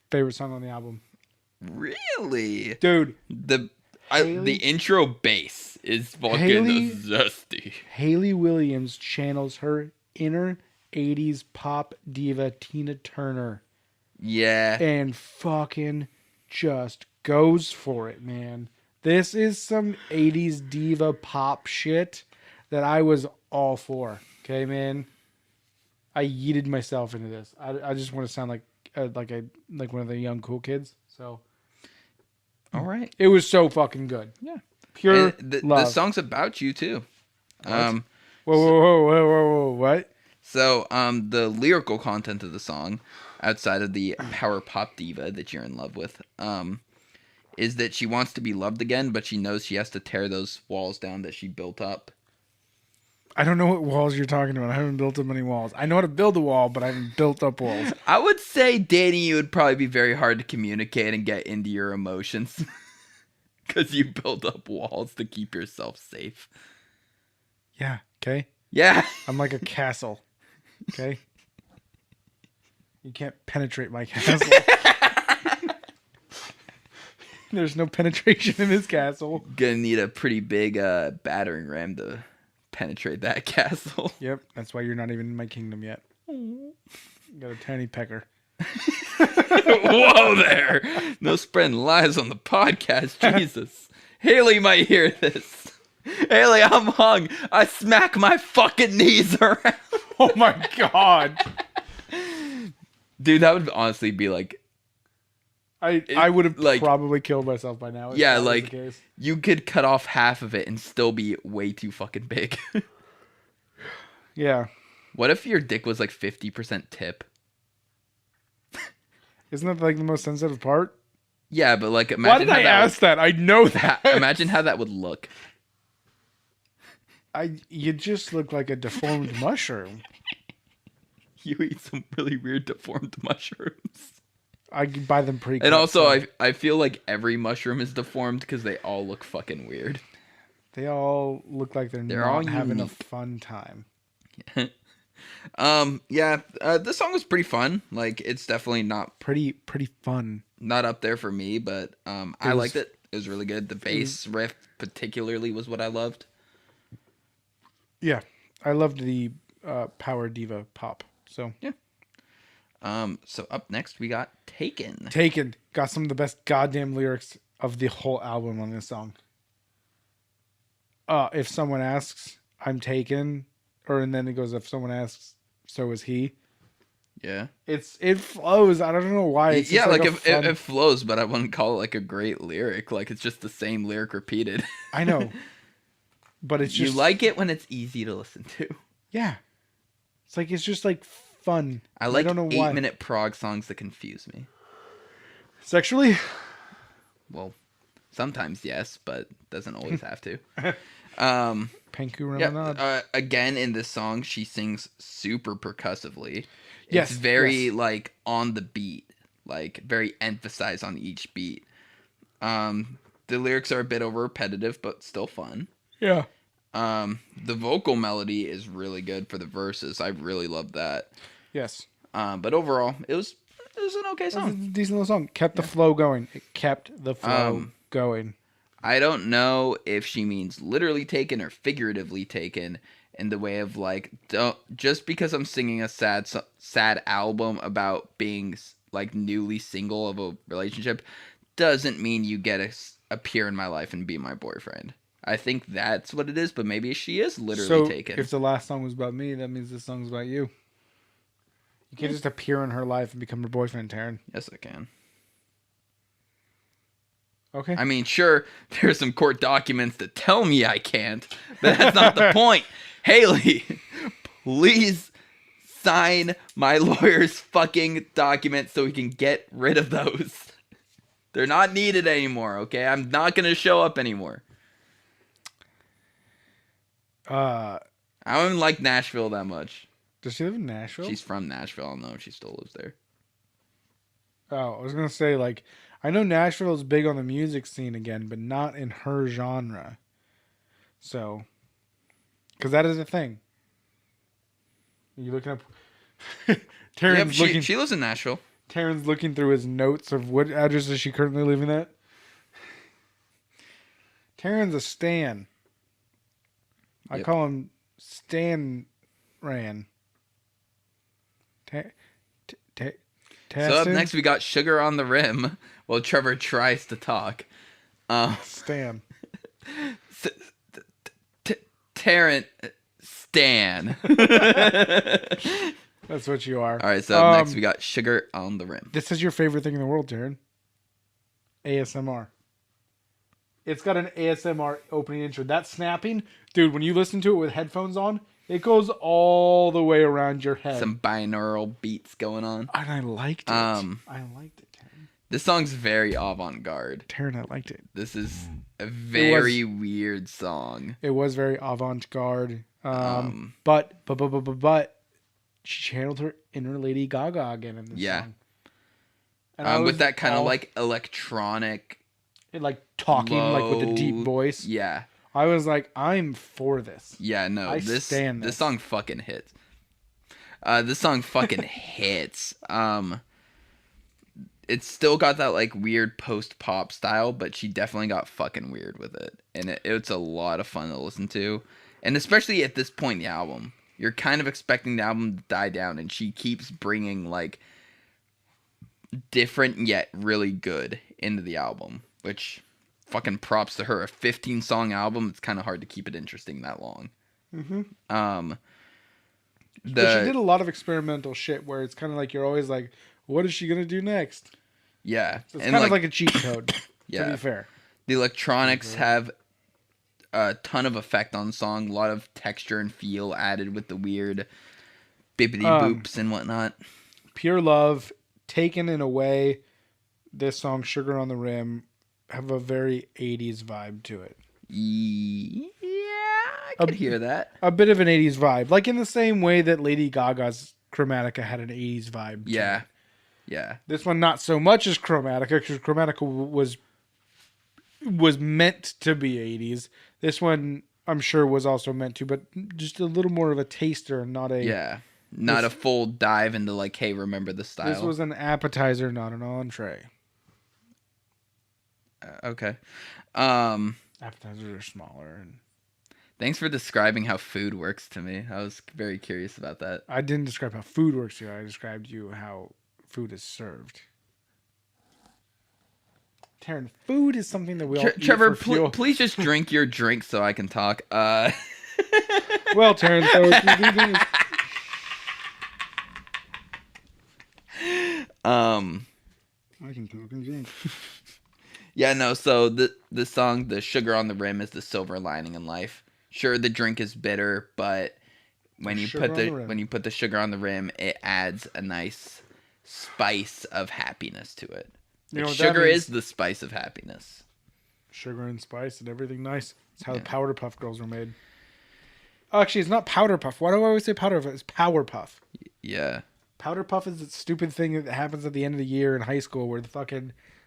[SPEAKER 2] Favorite song on the album.
[SPEAKER 1] Really?
[SPEAKER 2] Dude.
[SPEAKER 1] The intro bass is fucking zesty.
[SPEAKER 2] Hayley Williams channels her inner 80s pop diva Tina Turner.
[SPEAKER 1] Yeah.
[SPEAKER 2] And fucking just goes for it, man. This is some 80s diva pop shit that I was all for. Okay, man. I yeeted myself into this. I just want to sound like one of the young cool kids. So,
[SPEAKER 1] all right.
[SPEAKER 2] It was so fucking good.
[SPEAKER 1] Yeah.
[SPEAKER 2] Pure love.
[SPEAKER 1] The song's about you too.
[SPEAKER 2] What? Whoa! What?
[SPEAKER 1] So, the lyrical content of the song, outside of the power pop diva that you're in love with, is that she wants to be loved again, but she knows she has to tear those walls down that she built up.
[SPEAKER 2] I don't know what walls you're talking about. I haven't built up any walls. I know how to build a wall, but I haven't built up walls.
[SPEAKER 1] I would say dating you would probably be very hard to communicate and get into your emotions. Because you build up walls to keep yourself safe.
[SPEAKER 2] Yeah, okay?
[SPEAKER 1] Yeah.
[SPEAKER 2] I'm like a castle. Okay? You can't penetrate my castle. There's no penetration in this castle.
[SPEAKER 1] Gonna need a pretty big battering ram to penetrate that castle.
[SPEAKER 2] Yep, that's why you're not even in my kingdom yet. You got a tiny pecker.
[SPEAKER 1] Whoa there! No spreading lies on the podcast, Jesus. Hayley might hear this. Hayley, I'm hung. I smack my fucking knees around.
[SPEAKER 2] Oh my god.
[SPEAKER 1] Dude, that would honestly be like...
[SPEAKER 2] I would have probably killed myself by now.
[SPEAKER 1] Yeah, like, you could cut off half of it and still be way too fucking big.
[SPEAKER 2] Yeah.
[SPEAKER 1] What if your dick was like 50% tip?
[SPEAKER 2] Isn't that like the most sensitive part?
[SPEAKER 1] Yeah, but like imagine.
[SPEAKER 2] Why did I ask that? I know that.
[SPEAKER 1] Imagine how that would look.
[SPEAKER 2] You just look like a deformed mushroom.
[SPEAKER 1] You eat some really weird deformed mushrooms.
[SPEAKER 2] I buy them pre-cut.
[SPEAKER 1] And also, I feel like every mushroom is deformed because they all look fucking weird.
[SPEAKER 2] They all look like they're not all having a fun time.
[SPEAKER 1] Yeah, this song was pretty fun. Like, it's definitely not
[SPEAKER 2] pretty fun.
[SPEAKER 1] Not up there for me, but I liked it. It was really good. The bass riff particularly was what I loved.
[SPEAKER 2] Yeah, I loved the power diva pop. So
[SPEAKER 1] yeah. So up next we got Taken.
[SPEAKER 2] Taken got some of the best goddamn lyrics of the whole album on this song. If someone asks, I'm taken, and then it goes, if someone asks, so is he.
[SPEAKER 1] Yeah.
[SPEAKER 2] It flows. I don't know why. It's
[SPEAKER 1] yeah, like it flows, but I wouldn't call it like a great lyric. Like it's just the same lyric repeated.
[SPEAKER 2] I know. But it's just...
[SPEAKER 1] You like it when it's easy to listen to.
[SPEAKER 2] Yeah. It's just like fun.
[SPEAKER 1] I like 8-minute prog songs that confuse me.
[SPEAKER 2] Sexually?
[SPEAKER 1] Well, sometimes yes, but doesn't always have to.
[SPEAKER 2] Panku
[SPEAKER 1] yeah, again, in this song, she sings super percussively. It's very like on the beat, like very emphasized on each beat. The lyrics are a bit over repetitive, but still fun.
[SPEAKER 2] Yeah.
[SPEAKER 1] The vocal melody is really good for the verses. I really love that.
[SPEAKER 2] Yes.
[SPEAKER 1] But overall, it was an okay song.
[SPEAKER 2] It was a decent little song. Kept the flow going. It kept the flow going.
[SPEAKER 1] I don't know if she means literally taken or figuratively taken in the way of like, just because I'm singing a sad album about being like newly single of a relationship doesn't mean you get to appear in my life and be my boyfriend. I think that's what it is, but maybe she is literally taken.
[SPEAKER 2] If the last song was about me, that means this song's about you. You can't just appear in her life and become her boyfriend, Taryn.
[SPEAKER 1] Yes, I can.
[SPEAKER 2] Okay.
[SPEAKER 1] I mean, sure, there's some court documents that tell me I can't, but that's not the point. Hayley, please sign my lawyer's fucking documents so we can get rid of those. They're not needed anymore, okay? I'm not going to show up anymore. I don't even like Nashville that much.
[SPEAKER 2] Does she live in Nashville?
[SPEAKER 1] She's from Nashville. I don't know if she still lives there.
[SPEAKER 2] Oh, I was going to say, like, I know Nashville is big on the music scene again, but not in her genre. So, because that is a thing. Are you looking up?
[SPEAKER 1] Taryn's looking. She lives in Nashville.
[SPEAKER 2] Taryn's looking through his notes of what address is she currently living at. Taryn's a Stan. I call him Stan Ran.
[SPEAKER 1] So up next we got Sugar on the Rim while Trevor tries to talk.
[SPEAKER 2] Stan.
[SPEAKER 1] Taryn. Stan.
[SPEAKER 2] That's what you are.
[SPEAKER 1] All right, so up next we got Sugar on the Rim.
[SPEAKER 2] This is your favorite thing in the world, Taryn. ASMR. It's got an ASMR opening intro. That snapping, dude, when you listen to it with headphones on, it goes all the way around your head.
[SPEAKER 1] Some binaural beats going on.
[SPEAKER 2] And I liked it. I liked it, Taryn.
[SPEAKER 1] This song's very avant-garde.
[SPEAKER 2] Taryn, I liked it.
[SPEAKER 1] This is a very weird song.
[SPEAKER 2] It was very avant-garde. But she channeled her inner Lady Gaga again in this song. And
[SPEAKER 1] with that kind of like electronic...
[SPEAKER 2] like talking like with a deep voice.
[SPEAKER 1] Yeah.
[SPEAKER 2] I was like, I'm for this.
[SPEAKER 1] Yeah, no, this song fucking hits. This song fucking hits. It's still got that like weird post-pop style, but she definitely got fucking weird with it. And it's a lot of fun to listen to. And especially at this point in the album, you're kind of expecting the album to die down, and she keeps bringing like different yet really good into the album, which fucking props to her. A 15-song album, it's kind of hard to keep it interesting that long.
[SPEAKER 2] Mm-hmm.
[SPEAKER 1] But
[SPEAKER 2] she did a lot of experimental shit where it's kind of like you're always like, what is she gonna do next?
[SPEAKER 1] Yeah,
[SPEAKER 2] so it's kind of like a cheat code.
[SPEAKER 1] Yeah,
[SPEAKER 2] to be fair,
[SPEAKER 1] the electronics have a ton of effect on the song. A lot of texture and feel added with the weird bippity boops and whatnot.
[SPEAKER 2] Pure Love, Taken in a Way, this song Sugar on the Rim have a very 80s vibe to it.
[SPEAKER 1] Yeah, I could hear that.
[SPEAKER 2] A bit of an 80s vibe, like in the same way that Lady Gaga's Chromatica had an 80s vibe.
[SPEAKER 1] Yeah.
[SPEAKER 2] To it.
[SPEAKER 1] Yeah.
[SPEAKER 2] This one not so much as Chromatica, because Chromatica was meant to be 80s. This one, I'm sure, was also meant to, but just a little more of a taster, not a
[SPEAKER 1] a full dive into like, hey, remember the style.
[SPEAKER 2] This was an appetizer, not an entree.
[SPEAKER 1] Okay.
[SPEAKER 2] Appetizers are smaller. And
[SPEAKER 1] thanks for describing how food works to me. I was very curious about that.
[SPEAKER 2] I didn't describe how food works to you. I described to you how food is served. Taryn, food is something that we all
[SPEAKER 1] Trevor,
[SPEAKER 2] eat for fuel.
[SPEAKER 1] please just drink your drink so I can talk.
[SPEAKER 2] Well, Taryn, so I can talk and drink.
[SPEAKER 1] Yeah, no. So the song, "The Sugar on the Rim," is the silver lining in life. Sure, the drink is bitter, but when you put the sugar on the rim, it adds a nice spice of happiness to it. Like, sugar is the spice of happiness.
[SPEAKER 2] Sugar and spice and everything nice. That's how the Powder Puff Girls were made. Oh, actually, it's not Powder Puff. Why do I always say Powder Puff? It's Power Puff.
[SPEAKER 1] Yeah.
[SPEAKER 2] Powder Puff is that stupid thing that happens at the end of the year in high school where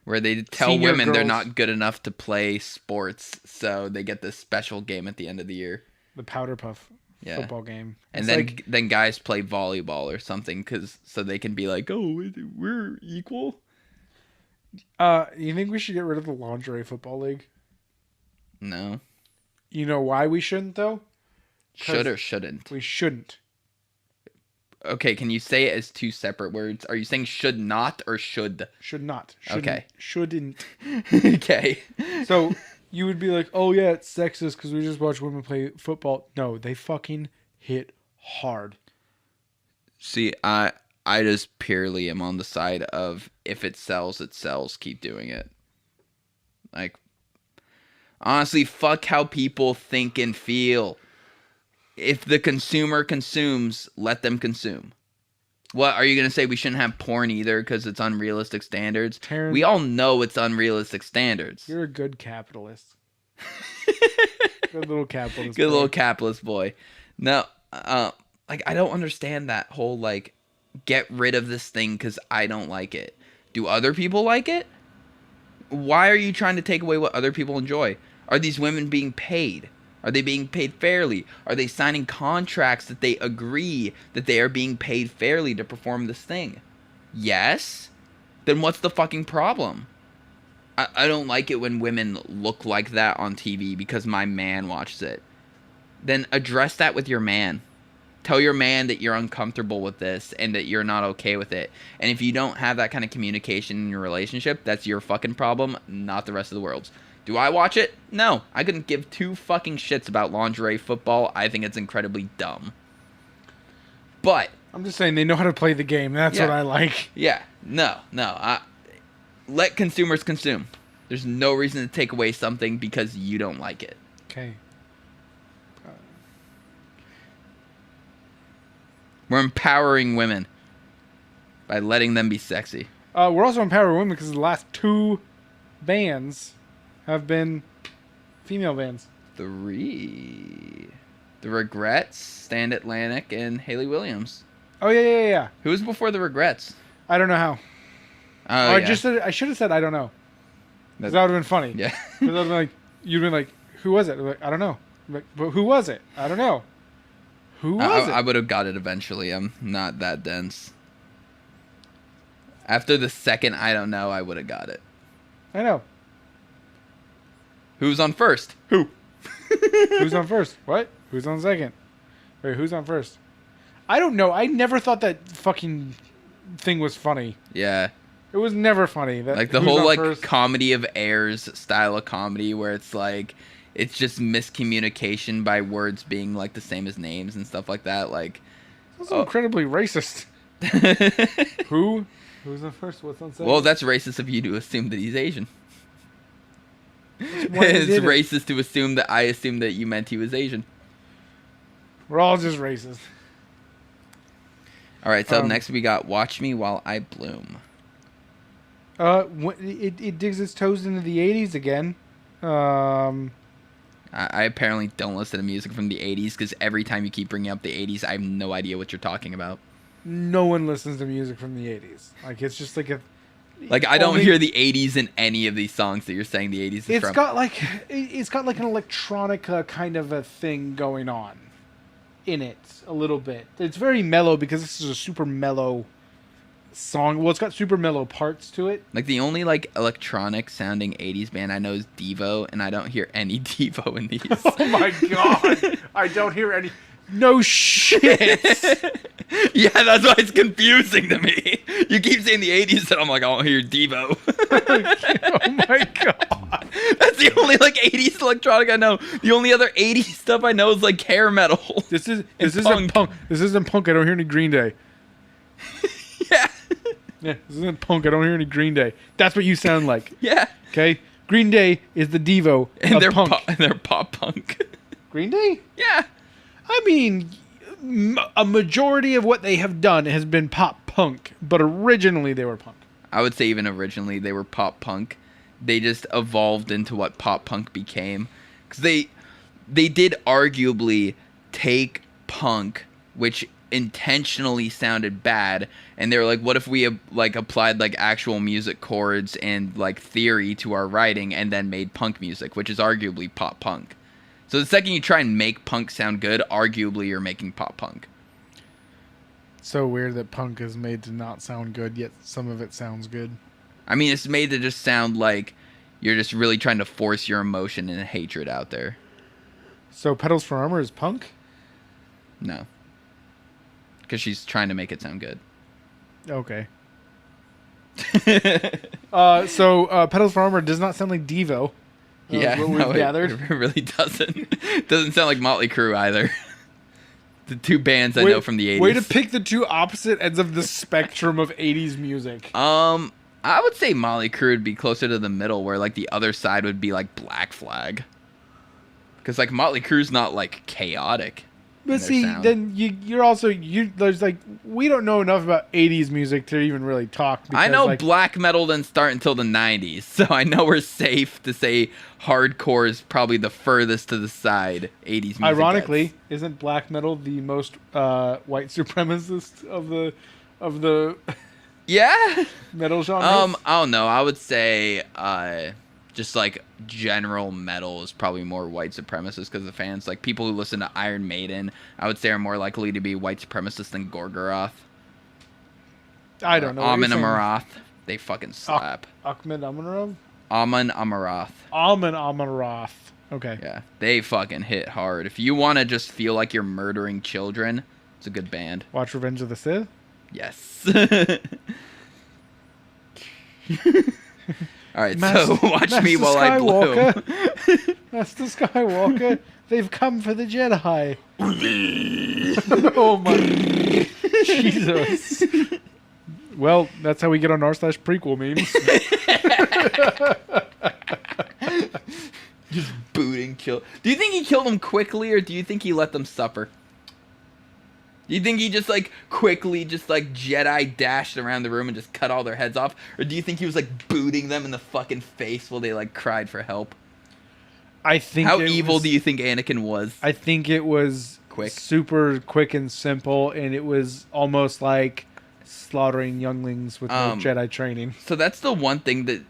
[SPEAKER 1] where they tell women they're not good enough to play sports, so they get this special game at the end of the year.
[SPEAKER 2] The Powder Puff football game.
[SPEAKER 1] And then guys play volleyball or something so they can be like, oh, we're equal.
[SPEAKER 2] You think we should get rid of the lingerie football league?
[SPEAKER 1] No.
[SPEAKER 2] You know why we shouldn't, though?
[SPEAKER 1] Should or shouldn't?
[SPEAKER 2] We shouldn't.
[SPEAKER 1] Okay, can you say it as two separate words? Are you saying should not or should?
[SPEAKER 2] Should not.
[SPEAKER 1] Okay.
[SPEAKER 2] Shouldn't.
[SPEAKER 1] Okay.
[SPEAKER 2] So you would be like, oh yeah, it's sexist because we just watch women play football. No, they fucking hit hard.
[SPEAKER 1] See, I just purely am on the side of if it sells, it sells. Keep doing it. Like, honestly, fuck how people think and feel. If the consumer consumes, let them consume. What, are you going to say we shouldn't have porn either because it's unrealistic standards?
[SPEAKER 2] Taryn,
[SPEAKER 1] we all know it's unrealistic standards.
[SPEAKER 2] You're a good capitalist. Good little capitalist
[SPEAKER 1] Good
[SPEAKER 2] boy.
[SPEAKER 1] little capitalist boy. No, like, I don't understand that whole, like, get rid of this thing because I don't like it. Do other people like it? Why are you trying to take away what other people enjoy? Are these women being paid? Are they being paid fairly? Are they signing contracts that they agree that they are being paid fairly to perform this thing? Yes? Then what's the fucking problem? I don't like it when women look like that on TV because my man watches it. Then address that with your man. Tell your man that you're uncomfortable with this and that you're not okay with it. And if you don't have that kind of communication in your relationship, that's your fucking problem, not the rest of the world's. Do I watch it? No. I couldn't give two fucking shits about lingerie football. I think it's incredibly dumb. But
[SPEAKER 2] I'm just saying they know how to play the game. That's what I like.
[SPEAKER 1] Yeah. No. Let consumers consume. There's no reason to take away something because you don't like it.
[SPEAKER 2] Okay.
[SPEAKER 1] We're empowering women by letting them be sexy.
[SPEAKER 2] We're also empowering women because the last two bands have been female bands.
[SPEAKER 1] 3. The Regrets, Stand Atlantic, and Hayley Williams.
[SPEAKER 2] Oh, yeah.
[SPEAKER 1] Who was before The Regrets?
[SPEAKER 2] I don't know how.
[SPEAKER 1] Oh,
[SPEAKER 2] I should have said I don't know. Because that would have been funny.
[SPEAKER 1] Yeah.
[SPEAKER 2] Because I would have been like, you'd been like, who was it? Like, I don't know. Like, but who was it? I don't know. Who was it?
[SPEAKER 1] I would have got it eventually. I'm not that dense. After the second I don't know, I would have got it.
[SPEAKER 2] I know.
[SPEAKER 1] Who's on first? Who?
[SPEAKER 2] Who's on first? What? Who's on second? Wait, who's on first? I don't know. I never thought that fucking thing was funny.
[SPEAKER 1] Yeah.
[SPEAKER 2] It was never funny. That
[SPEAKER 1] Like the whole like first? Comedy of errors style of comedy where it's like it's just miscommunication by words being like the same as names and stuff like that. Like
[SPEAKER 2] that's incredibly racist. Who? Who's on first? What's on second?
[SPEAKER 1] Well, that's racist of you to assume that he's Asian. It's racist to assume that I assumed that you meant he was Asian.
[SPEAKER 2] We're all just racist.
[SPEAKER 1] All right, so next we got Watch Me While I Bloom.
[SPEAKER 2] It digs its toes into the 80s again.
[SPEAKER 1] I apparently don't listen to music from the 80s because every time you keep bringing up the 80s, I have no idea what you're talking about.
[SPEAKER 2] No one listens to music from the 80s. Like, it's just like a...
[SPEAKER 1] Like, I don't hear the 80s in any of these songs that you're saying the 80s is from.
[SPEAKER 2] It's got like an electronica kind of a thing going on in it a little bit. It's very mellow because this is a super mellow song. Well, it's got super mellow parts to it.
[SPEAKER 1] Like, the only, like, electronic sounding 80s band I know is Devo, and I don't hear any Devo in these.
[SPEAKER 2] Oh my god! I don't hear any... No shit!
[SPEAKER 1] Yeah, that's why it's confusing to me. You keep saying the 80s, and I'm like, I don't hear Devo.
[SPEAKER 2] Oh my god.
[SPEAKER 1] That's the only, like, 80s electronic I know. The only other 80s stuff I know is, like, hair metal.
[SPEAKER 2] This isn't punk. This isn't punk. I don't hear any Green Day.
[SPEAKER 1] Yeah.
[SPEAKER 2] Yeah, this isn't punk. I don't hear any Green Day. That's what you sound like.
[SPEAKER 1] Yeah.
[SPEAKER 2] Okay? Green Day is the Devo
[SPEAKER 1] and
[SPEAKER 2] of punk.
[SPEAKER 1] And they're pop punk.
[SPEAKER 2] Green Day?
[SPEAKER 1] Yeah.
[SPEAKER 2] I mean, a majority of what they have done has been pop punk, but originally they were punk.
[SPEAKER 1] I would say even originally they were pop punk. They just evolved into what pop punk became. Because they did arguably take punk, which intentionally sounded bad, and they were like, what if we like applied like actual music chords and like theory to our writing and then made punk music, which is arguably pop punk. So the second you try and make punk sound good, arguably you're making pop punk.
[SPEAKER 2] So weird that punk is made to not sound good, yet some of it sounds good.
[SPEAKER 1] I mean, it's made to just sound like you're just really trying to force your emotion and hatred out there.
[SPEAKER 2] So Petals for Armor is punk?
[SPEAKER 1] No. Because she's trying to make it sound good.
[SPEAKER 2] Okay. So Petals for Armor does not sound like Devo.
[SPEAKER 1] Yeah, no, it really doesn't. It doesn't sound like Motley Crue either. The two bands I know from the 80s.
[SPEAKER 2] Way to pick the two opposite ends of the spectrum of 80s music.
[SPEAKER 1] I would say Motley Crue would be closer to the middle, where like the other side would be like Black Flag. Because like Motley Crue's not like chaotic.
[SPEAKER 2] But see, then you're also there's like we don't know enough about 80s music to even really talk. Because,
[SPEAKER 1] I know black metal didn't start until the 90s, so I know we're safe to say hardcore is probably the furthest to the side 80s music.
[SPEAKER 2] Ironically, isn't black metal the most white supremacist of the
[SPEAKER 1] yeah
[SPEAKER 2] metal genre?
[SPEAKER 1] I don't know. I would say just like general metal is probably more white supremacist because the fans, like people who listen to Iron Maiden, I would say are more likely to be white supremacists than Gorgoroth.
[SPEAKER 2] I don't know.
[SPEAKER 1] Amon Amarth. They fucking slap.
[SPEAKER 2] Ahmed Amarov?
[SPEAKER 1] Amon Amarth.
[SPEAKER 2] Amon Amarth. Okay.
[SPEAKER 1] Yeah, they fucking hit hard. If you want to just feel like you're murdering children, it's a good band.
[SPEAKER 2] Watch Revenge of the Sith?
[SPEAKER 1] Yes. All right, so watch me while I bloom.
[SPEAKER 2] Master Skywalker, they've come for the Jedi. Oh my Jesus. Well, that's how we get on r/prequel memes.
[SPEAKER 1] Just booting kill. Do you think he killed them quickly, or do you think he let them suffer? Do you think he just like quickly just like Jedi dashed around the room and just cut all their heads off? Or do you think he was like booting them in the fucking face while they like cried for help?
[SPEAKER 2] I think
[SPEAKER 1] How evil do you think Anakin was?
[SPEAKER 2] I think it was
[SPEAKER 1] quick.
[SPEAKER 2] Super quick and simple, and it was almost like slaughtering younglings with no Jedi training.
[SPEAKER 1] So that's the one thing that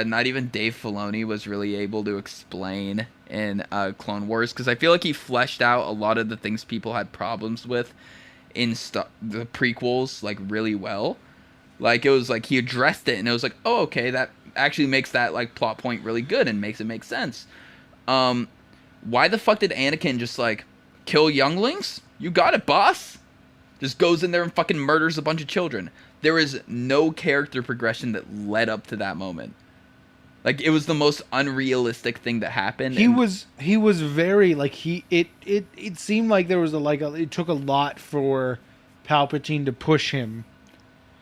[SPEAKER 1] not even Dave Filoni was really able to explain in Clone Wars, because I feel like he fleshed out a lot of the things people had problems with in the prequels like really well. Like it was like he addressed it, and it was like, oh, okay, that actually makes that like plot point really good and makes it make sense. Why the fuck did Anakin just like kill younglings? You got it, boss. Just goes in there and fucking murders a bunch of children. There is no character progression that led up to that moment. Like it was the most unrealistic thing that happened.
[SPEAKER 2] He was very like it seemed like there was it took a lot for Palpatine to push him.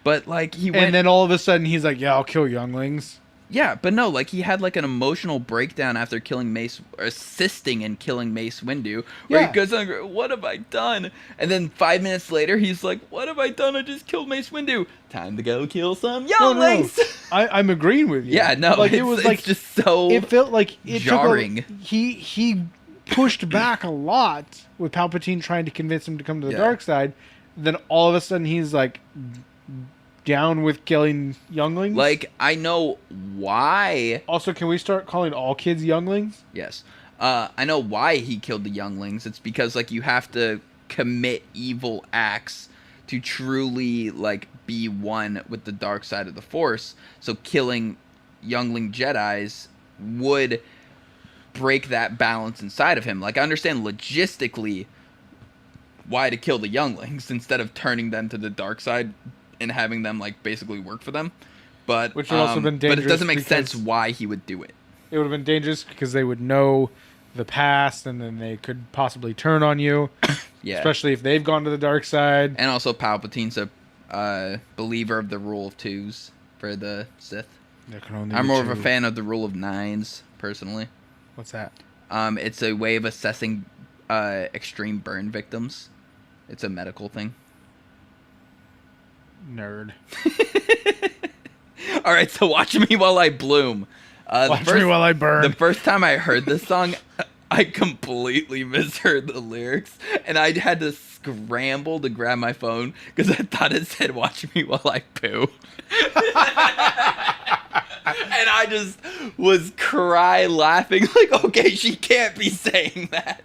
[SPEAKER 1] But like he went,
[SPEAKER 2] and then all of a sudden he's like, yeah, I'll kill younglings.
[SPEAKER 1] Yeah, but no, like he had like an emotional breakdown after killing Mace, or assisting in killing Mace Windu, where he goes on, what have I done? And then 5 minutes later, he's like, what have I done? I just killed Mace Windu. Time to go kill some younglings.
[SPEAKER 2] No. I'm agreeing with you.
[SPEAKER 1] Yeah, no,
[SPEAKER 2] like it was like
[SPEAKER 1] just so.
[SPEAKER 2] It felt like it
[SPEAKER 1] jarring.
[SPEAKER 2] He pushed back a lot with Palpatine trying to convince him to come to the dark side. Then all of a sudden he's like down with killing younglings.
[SPEAKER 1] Like, I know why.
[SPEAKER 2] Also, can we start calling all kids younglings?
[SPEAKER 1] Yes. I know why he killed the younglings. It's because like you have to commit evil acts to truly like be one with the dark side of the Force. So killing youngling Jedis would break that balance inside of him. Like, I understand logistically why to kill the younglings instead of turning them to the dark side and having them like basically work for them, but
[SPEAKER 2] which would also have been dangerous.
[SPEAKER 1] But it doesn't make sense why he would do it.
[SPEAKER 2] It would have been dangerous because they would know the past, and then they could possibly turn on you. Yeah, especially if they've gone to the dark side.
[SPEAKER 1] And also, Palpatine's a believer of the rule of twos for the Sith. I'm more of a fan of the rule of nines, personally.
[SPEAKER 2] What's that?
[SPEAKER 1] It's a way of assessing extreme burn victims. It's a medical thing.
[SPEAKER 2] Nerd.
[SPEAKER 1] All right, so Watch Me While I Bloom.
[SPEAKER 2] Watch Me While I Burn.
[SPEAKER 1] The first time I heard this song, I completely misheard the lyrics, and I had to scramble to grab my phone because I thought it said "Watch Me While I Poo," and I just was laughing like, okay, she can't be saying that.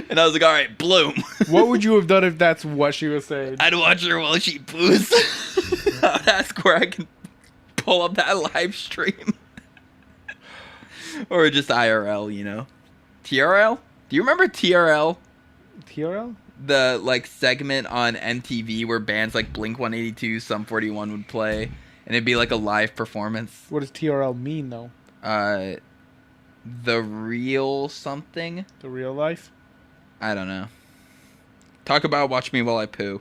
[SPEAKER 1] And I was like, all right, Bloom.
[SPEAKER 2] What would you have done if that's what she was saying?
[SPEAKER 1] I'd watch her while she poos. I'd ask where I can pull up that live stream. Or just IRL, you know. TRL? Do you remember TRL?
[SPEAKER 2] TRL?
[SPEAKER 1] The, like, segment on MTV where bands like Blink-182, Sum 41 would play. And it'd be like a live performance.
[SPEAKER 2] What does TRL mean, though?
[SPEAKER 1] The real something?
[SPEAKER 2] The real life?
[SPEAKER 1] I don't know. Talk about Watch Me While I Poo.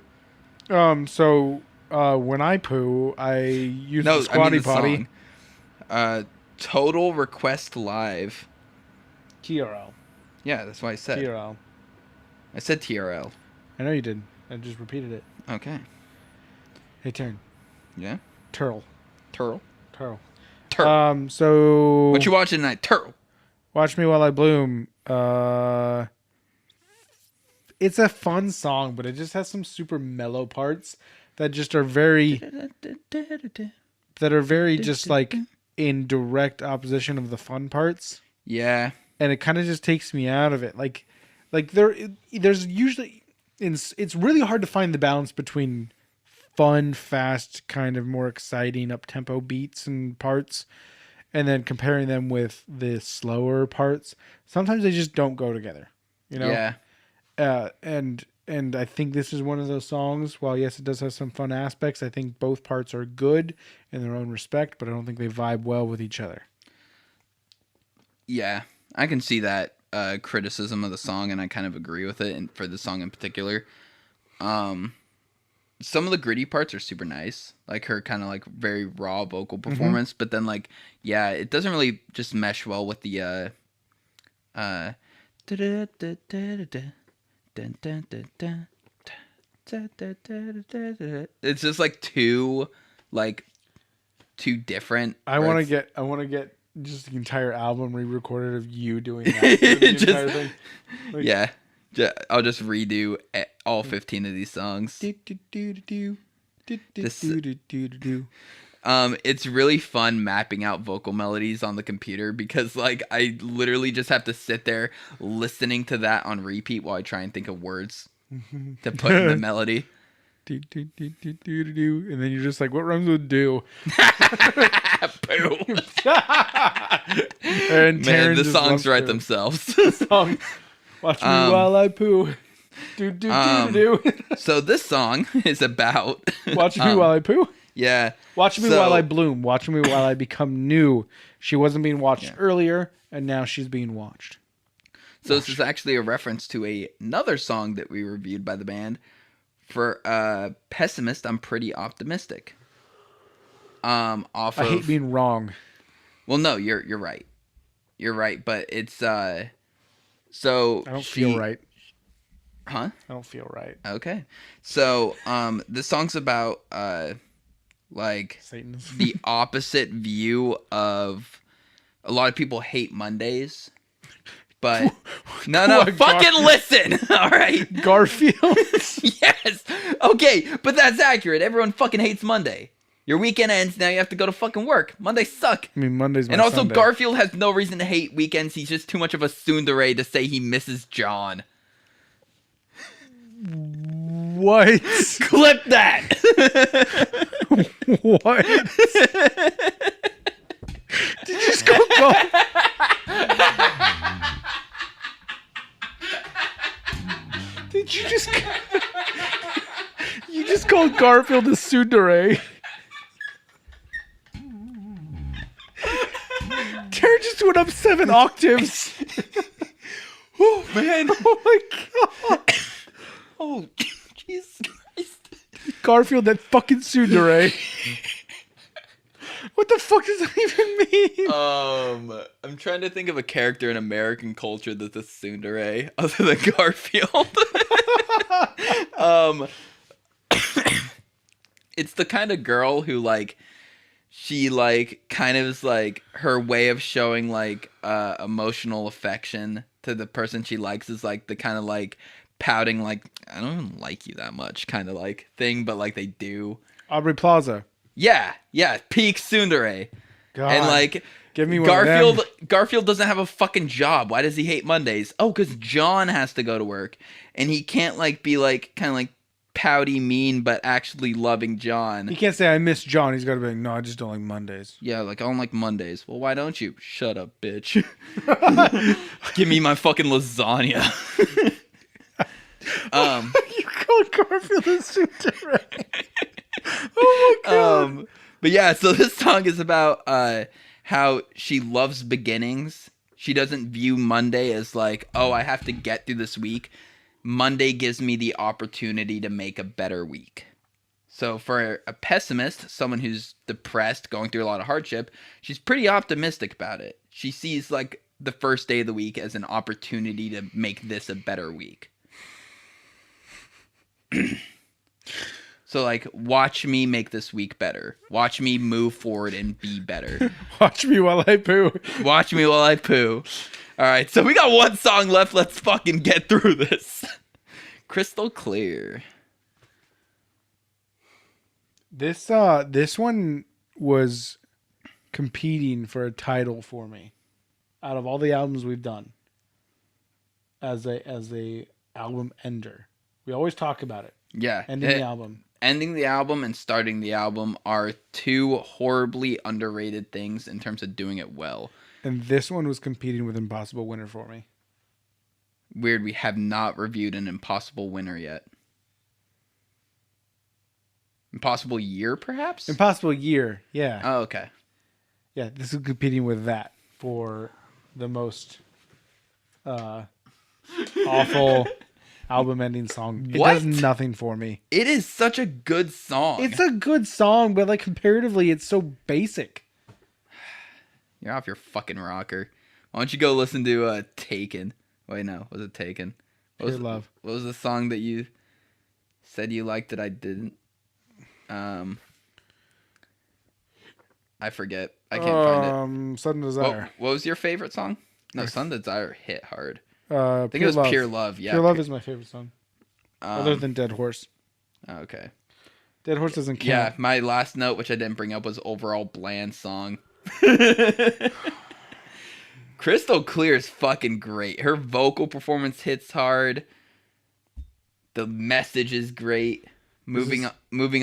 [SPEAKER 2] So when I poo, I use the squatty potty.
[SPEAKER 1] Total Request Live.
[SPEAKER 2] TRL.
[SPEAKER 1] Yeah, that's what I said.
[SPEAKER 2] TRL.
[SPEAKER 1] I said TRL.
[SPEAKER 2] I know you did. I just repeated it.
[SPEAKER 1] Okay.
[SPEAKER 2] Hey, Taryn.
[SPEAKER 1] Yeah?
[SPEAKER 2] Turl.
[SPEAKER 1] Turl.
[SPEAKER 2] So...
[SPEAKER 1] What you watching tonight? Turl.
[SPEAKER 2] Watch Me While I Bloom. It's a fun song, but it just has some super mellow parts that just are very... just like in direct opposition of the fun parts.
[SPEAKER 1] Yeah.
[SPEAKER 2] And it kind of just takes me out of it. Like there's usually... It's really hard to find the balance between fun, fast, kind of more exciting, up-tempo beats and parts, and then comparing them with the slower parts. Sometimes they just don't go together, you know?
[SPEAKER 1] Yeah.
[SPEAKER 2] And I think this is one of those songs. While yes, it does have some fun aspects, I think both parts are good in their own respect, but I don't think they vibe well with each other.
[SPEAKER 1] Yeah, I can see that criticism of the song, and I kind of agree with it, and for the song in particular. Some of the gritty parts are super nice, like her kind of like very raw vocal performance, but then like, yeah, it doesn't really just mesh well with the it's just like too different.
[SPEAKER 2] I want to get just the entire album re-recorded of you doing that. The entire thing. Like,
[SPEAKER 1] yeah. I'll just redo all 15 of these songs. It's really fun mapping out vocal melodies on the computer because like I literally just have to sit there listening to that on repeat while I try and think of words to put in the melody.
[SPEAKER 2] Do, do, do, do, do, do, do. And then you're just like, what rhymes with do?
[SPEAKER 1] Poo.
[SPEAKER 2] And
[SPEAKER 1] Man, the songs write themselves.
[SPEAKER 2] Song. Watch me while I poo. Do, do, do, do.
[SPEAKER 1] So this song is about...
[SPEAKER 2] Watch me while I poo?
[SPEAKER 1] Yeah.
[SPEAKER 2] Watch me while I bloom. Watch me while I become new. She wasn't being watched earlier, and now she's being watched.
[SPEAKER 1] So this is actually a reference to another song that we reviewed by the band. For Pessimist, I'm Pretty Optimistic. I
[SPEAKER 2] hate being wrong.
[SPEAKER 1] Well, no, you're right. You're right, but it's so
[SPEAKER 2] I don't feel right.
[SPEAKER 1] Huh?
[SPEAKER 2] I don't feel right.
[SPEAKER 1] Okay. So the song's about like
[SPEAKER 2] Satan's.
[SPEAKER 1] the opposite view of a lot of people hate Mondays. But no, fucking listen. All right.
[SPEAKER 2] Garfield.
[SPEAKER 1] Yes. Okay, but that's accurate. Everyone fucking hates Monday. Your weekend ends, now you have to go to fucking work. Mondays suck.
[SPEAKER 2] I mean, Monday's my
[SPEAKER 1] And also,
[SPEAKER 2] Sunday.
[SPEAKER 1] Garfield has no reason to hate weekends. He's just too much of a tsundere to say he misses John.
[SPEAKER 2] What?
[SPEAKER 1] Clip that.
[SPEAKER 2] What? Did you just go? Did you just? You just called Garfield a tsundere. Taryn just went up 7 octaves.
[SPEAKER 1] Oh man!
[SPEAKER 2] Oh my god!
[SPEAKER 1] Oh, Jesus Christ!
[SPEAKER 2] Garfield, that fucking tsundere. What the fuck does that even mean?
[SPEAKER 1] I'm trying to think of a character in American culture that's a tsundere other than Garfield. It's the kind of girl who like she like kind of is like her way of showing like emotional affection to the person she likes is like the kind of like pouting like I don't even like you that much kind of like thing, but like they do.
[SPEAKER 2] Aubrey Plaza.
[SPEAKER 1] Yeah, peak tsundere.
[SPEAKER 2] God,
[SPEAKER 1] and like
[SPEAKER 2] give me one
[SPEAKER 1] Garfield.
[SPEAKER 2] of them.
[SPEAKER 1] Garfield doesn't have a fucking job. Why does he hate Mondays? Oh, because John has to go to work, and he can't like be like kind of like pouty, mean, but actually loving John.
[SPEAKER 2] He can't say I miss John. He's got to be like, no, I just don't like Mondays.
[SPEAKER 1] Yeah, like I don't like Mondays. Well, why don't you? Shut up, bitch. Give me my fucking lasagna.
[SPEAKER 2] You called Garfield a tsundere. Oh my god.
[SPEAKER 1] But yeah, so this song is about how she loves beginnings. She doesn't view Monday as like, oh, I have to get through this week. Monday gives me the opportunity to make a better week. So for a pessimist, someone who's depressed, going through a lot of hardship, she's pretty optimistic about it. She sees like the first day of the week as an opportunity to make this a better week. So, like, watch me make this week better. Watch me move forward and be better.
[SPEAKER 2] Watch me while I poo.
[SPEAKER 1] Watch me while I poo. All right, so we got one song left. Let's fucking get through this. Crystal Clear.
[SPEAKER 2] This one was competing for a title for me out of all the albums we've done as a album ender. We always talk about it.
[SPEAKER 1] Yeah.
[SPEAKER 2] Ending the album.
[SPEAKER 1] Ending the album and starting the album are two horribly underrated things in terms of doing it well.
[SPEAKER 2] And this one was competing with Impossible Winner for me.
[SPEAKER 1] Weird, we have not reviewed an Impossible Winner yet. Impossible Year, perhaps?
[SPEAKER 2] Impossible Year, yeah.
[SPEAKER 1] Oh, okay.
[SPEAKER 2] Yeah, this is competing with that for the most awful album-ending song. It
[SPEAKER 1] What?
[SPEAKER 2] does nothing for me.
[SPEAKER 1] It is such a good song.
[SPEAKER 2] It's a good song, but like comparatively, it's so basic.
[SPEAKER 1] You're off your fucking rocker. Why don't you go listen to Taken? Wait, no. Was it Taken?
[SPEAKER 2] Pure Love.
[SPEAKER 1] What was the song that you said you liked that I didn't? I forget. I can't find it.
[SPEAKER 2] Sudden Desire.
[SPEAKER 1] What was your favorite song? No, Sudden Desire hit hard.
[SPEAKER 2] I
[SPEAKER 1] think it was Pure Love. Yeah,
[SPEAKER 2] Pure Love is my favorite song. Other than Dead Horse.
[SPEAKER 1] Okay.
[SPEAKER 2] Dead Horse doesn't count.
[SPEAKER 1] Yeah, my last note, which I didn't bring up, was overall bland song. Crystal Clear is fucking great. Her vocal performance hits hard. The message is great. Moving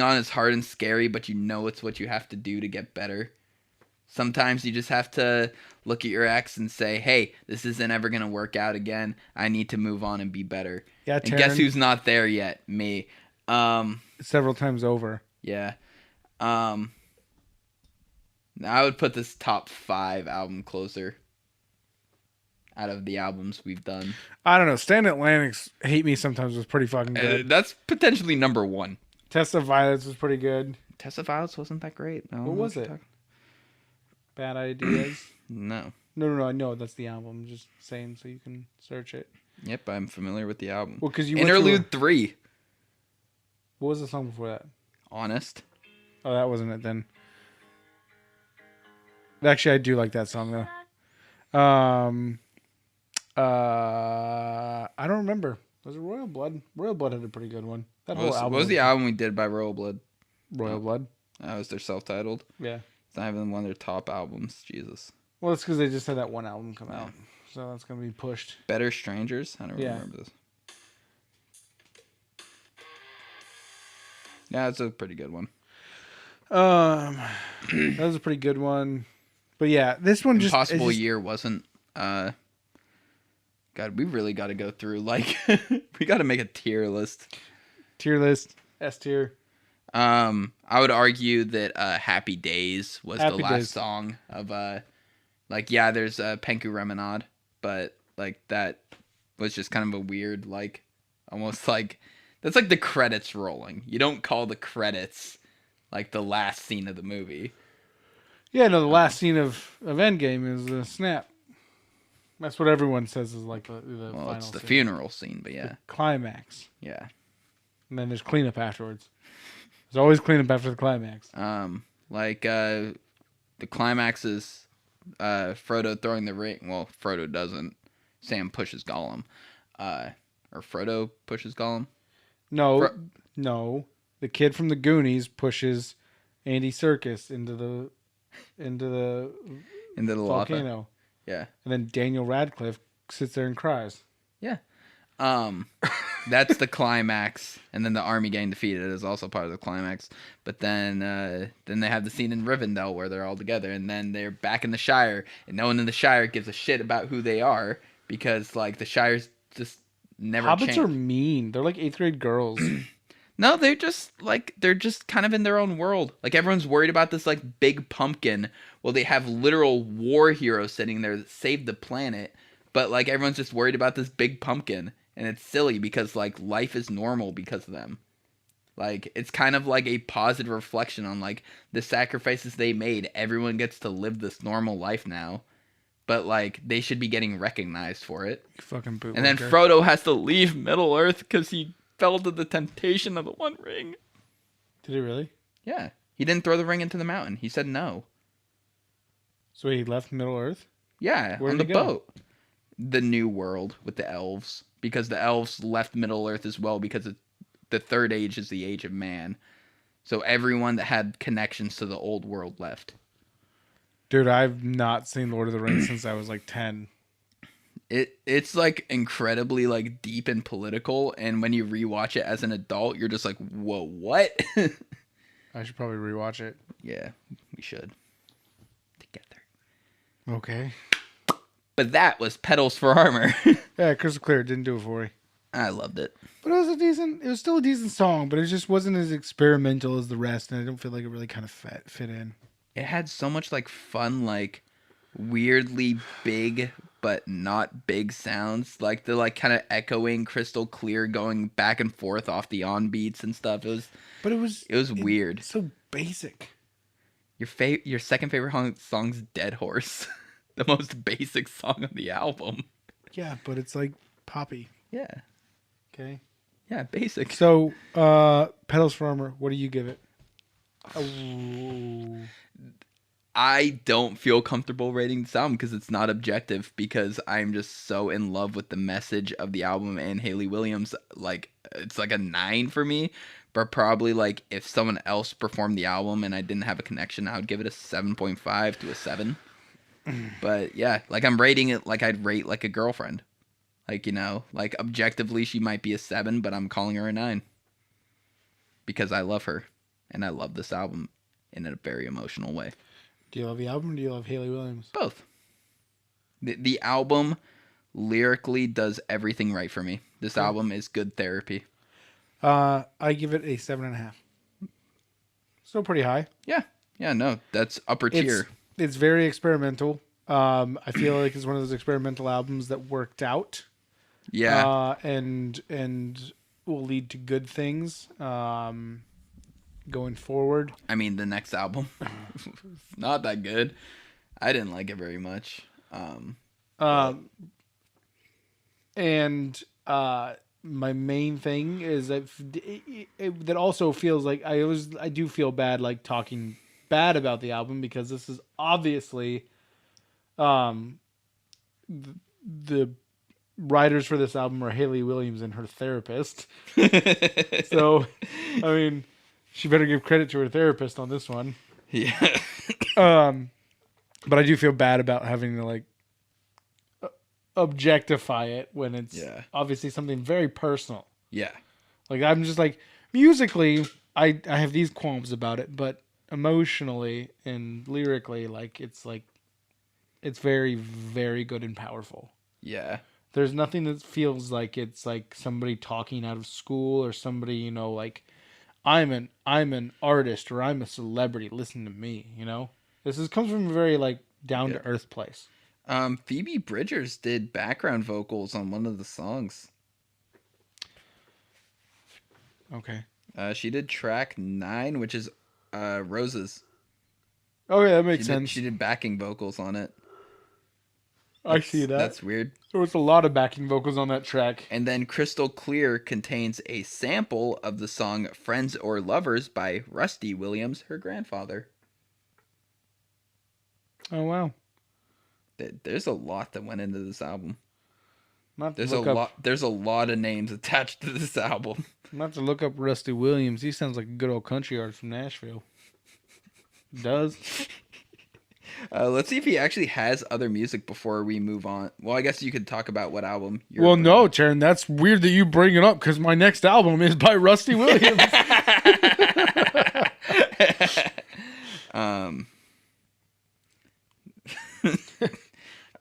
[SPEAKER 1] on is hard and scary, but you know it's what you have to do to get better. Sometimes you just have to look at your ex and say, hey, this isn't ever going to work out again. I need to move on and be better.
[SPEAKER 2] Yeah,
[SPEAKER 1] Taryn, and guess who's not there yet? Me.
[SPEAKER 2] Several times over.
[SPEAKER 1] Yeah. I would put this top 5 album closer out of the albums we've done.
[SPEAKER 2] I don't know. Stand Atlantic's Hate Me Sometimes was pretty fucking good.
[SPEAKER 1] That's potentially number 1.
[SPEAKER 2] Test of Violence was pretty good.
[SPEAKER 1] Test of Violence wasn't that great.
[SPEAKER 2] What was it? Bad Ideas?
[SPEAKER 1] No.
[SPEAKER 2] No. I know that's the album. I'm just saying so you can search it.
[SPEAKER 1] Yep, I'm familiar with the album.
[SPEAKER 2] Well, because you
[SPEAKER 1] Interlude 3.
[SPEAKER 2] What was the song before that?
[SPEAKER 1] Honest.
[SPEAKER 2] Oh, that wasn't it then. Actually, I do like that song though. I don't remember. Was it Royal Blood? Royal Blood had a pretty good one.
[SPEAKER 1] What was the album we did by Royal Blood?
[SPEAKER 2] Royal Blood.
[SPEAKER 1] That was their self-titled.
[SPEAKER 2] Yeah.
[SPEAKER 1] It's not even one of their top albums. Jesus.
[SPEAKER 2] Well, it's because they just had that one album come out, so that's gonna be pushed.
[SPEAKER 1] Better Strangers. I don't remember this. Yeah, it's a pretty good one.
[SPEAKER 2] That was a pretty good one, but yeah, this one just
[SPEAKER 1] Impossible Year wasn't. God, we really got to go through we got to make a tier list.
[SPEAKER 2] Tier list. S tier.
[SPEAKER 1] I would argue that Happy Days was the last song of there's Penku Remenad, but that was just kind of a weird almost that's like the credits rolling. You don't call the credits the last scene of the movie.
[SPEAKER 2] Yeah, no, the last scene of Endgame is the snap. That's what everyone says is the final
[SPEAKER 1] it's the
[SPEAKER 2] scene.
[SPEAKER 1] Funeral scene, but yeah.
[SPEAKER 2] The climax.
[SPEAKER 1] Yeah.
[SPEAKER 2] And then there's cleanup afterwards. There's always cleanup after the climax.
[SPEAKER 1] The climax is Frodo throwing the ring. Well, Frodo doesn't. Sam pushes Gollum. Or Frodo pushes Gollum.
[SPEAKER 2] No. The kid from the Goonies pushes Andy Serkis into the volcano.
[SPEAKER 1] Lava. Yeah.
[SPEAKER 2] And then Daniel Radcliffe sits there and cries.
[SPEAKER 1] Yeah. That's the climax, and then the army getting defeated is also part of the climax. But then they have the scene in Rivendell where they're all together, and then they're back in the Shire, and no one in the Shire gives a shit about who they are because the Shire's just never
[SPEAKER 2] Hobbits
[SPEAKER 1] changed.
[SPEAKER 2] are mean. They're like 8th grade girls.
[SPEAKER 1] No, they're just kind of in their own world. Everyone's worried about this big pumpkin. Well, they have literal war heroes sitting there that saved the planet, but everyone's just worried about this big pumpkin, and it's silly because life is normal because of them. It's kind of a positive reflection on the sacrifices they made. Everyone gets to live this normal life now, but they should be getting recognized for it.
[SPEAKER 2] You fucking bootlegger.
[SPEAKER 1] And then Frodo has to leave Middle Earth because he fell to the temptation of the One Ring.
[SPEAKER 2] Did he really?
[SPEAKER 1] Yeah. He didn't throw the ring into the mountain. He said no.
[SPEAKER 2] So he left Middle Earth?
[SPEAKER 1] Yeah, on the boat. The New World with the elves. Because the elves left Middle Earth as well because the third age is the age of man. So everyone that had connections to the old world left.
[SPEAKER 2] Dude, I've not seen Lord of the Rings since I was 10.
[SPEAKER 1] It's incredibly deep and political, and when you rewatch it as an adult, you're just whoa, what?
[SPEAKER 2] I should probably rewatch it.
[SPEAKER 1] Yeah, we should. Together.
[SPEAKER 2] Okay.
[SPEAKER 1] But that was Petals for Armor.
[SPEAKER 2] Yeah, Crystal Clear didn't do it for me.
[SPEAKER 1] I loved it.
[SPEAKER 2] But it was still a decent song, but it just wasn't as experimental as the rest, and I don't feel like it really kind of fit in.
[SPEAKER 1] It had so much fun, weirdly big but not big sounds, the kind of echoing Crystal Clear going back and forth off the on beats and stuff. It was weird.
[SPEAKER 2] So basic.
[SPEAKER 1] Your second favorite song's Dead Horse. The most basic song on the album.
[SPEAKER 2] Yeah, but it's poppy.
[SPEAKER 1] Yeah.
[SPEAKER 2] Okay.
[SPEAKER 1] Yeah, basic.
[SPEAKER 2] So, Petals for Armor, what do you give it? Oh.
[SPEAKER 1] I don't feel comfortable rating this album because it's not objective, because I'm just so in love with the message of the album and Hayley Williams. It's a 9 for me, but probably like if someone else performed the album and I didn't have a connection, I would give it a 7.5 to a 7. But yeah, like I'm rating it like I'd rate like a girlfriend. Like, you know, like objectively she might be a 7, but I'm calling her a 9. Because I love her. And I love this album in a very emotional way.
[SPEAKER 2] Do you love the album or do you love Hayley Williams?
[SPEAKER 1] Both. The album lyrically does everything right for me. This album is good therapy.
[SPEAKER 2] I give it a 7.5. Still pretty high.
[SPEAKER 1] Yeah. Yeah, no, that's upper tier.
[SPEAKER 2] It's very experimental. I feel like it's one of those experimental albums that worked out.
[SPEAKER 1] Yeah.
[SPEAKER 2] And will lead to good things going forward.
[SPEAKER 1] I mean, the next album, not that good. I didn't like it very much.
[SPEAKER 2] My main thing is that that also feels like I do feel bad like talking bad about the album because this is obviously the writers for this album are Hayley Williams and her therapist. So, I mean, she better give credit to her therapist on this one.
[SPEAKER 1] Yeah.
[SPEAKER 2] But I do feel bad about having to like objectify it when it's obviously something very personal. Yeah. Like I'm just like musically, I have these qualms about it, but emotionally and lyrically, like it's very, very good and powerful. Yeah. There's nothing that feels like it's like somebody talking out of school or somebody, you know, like I'm an artist or I'm a celebrity. Listen to me, you know. Comes from a very like down to earth place.
[SPEAKER 1] Phoebe Bridgers did background vocals on one of the songs.
[SPEAKER 2] Okay.
[SPEAKER 1] She did track 9, which is Roses.
[SPEAKER 2] Oh yeah, that makes sense.
[SPEAKER 1] She did backing vocals on it.
[SPEAKER 2] I see that.
[SPEAKER 1] That's weird.
[SPEAKER 2] There was a lot of backing vocals on that track.
[SPEAKER 1] And then Crystal Clear contains a sample of the song Friends or Lovers by Rusty Williams, her grandfather.
[SPEAKER 2] Oh, wow.
[SPEAKER 1] There's a lot that went into this album. There's a lot of names attached to this album.
[SPEAKER 2] I'm about to look up Rusty Williams. He sounds like a good old country artist from Nashville. Does.
[SPEAKER 1] Let's see if he actually has other music before we move on. Well, I guess you could talk about what album you're
[SPEAKER 2] Well, no, Taryn, that's weird that you bring it up because my next album is by Rusty Williams.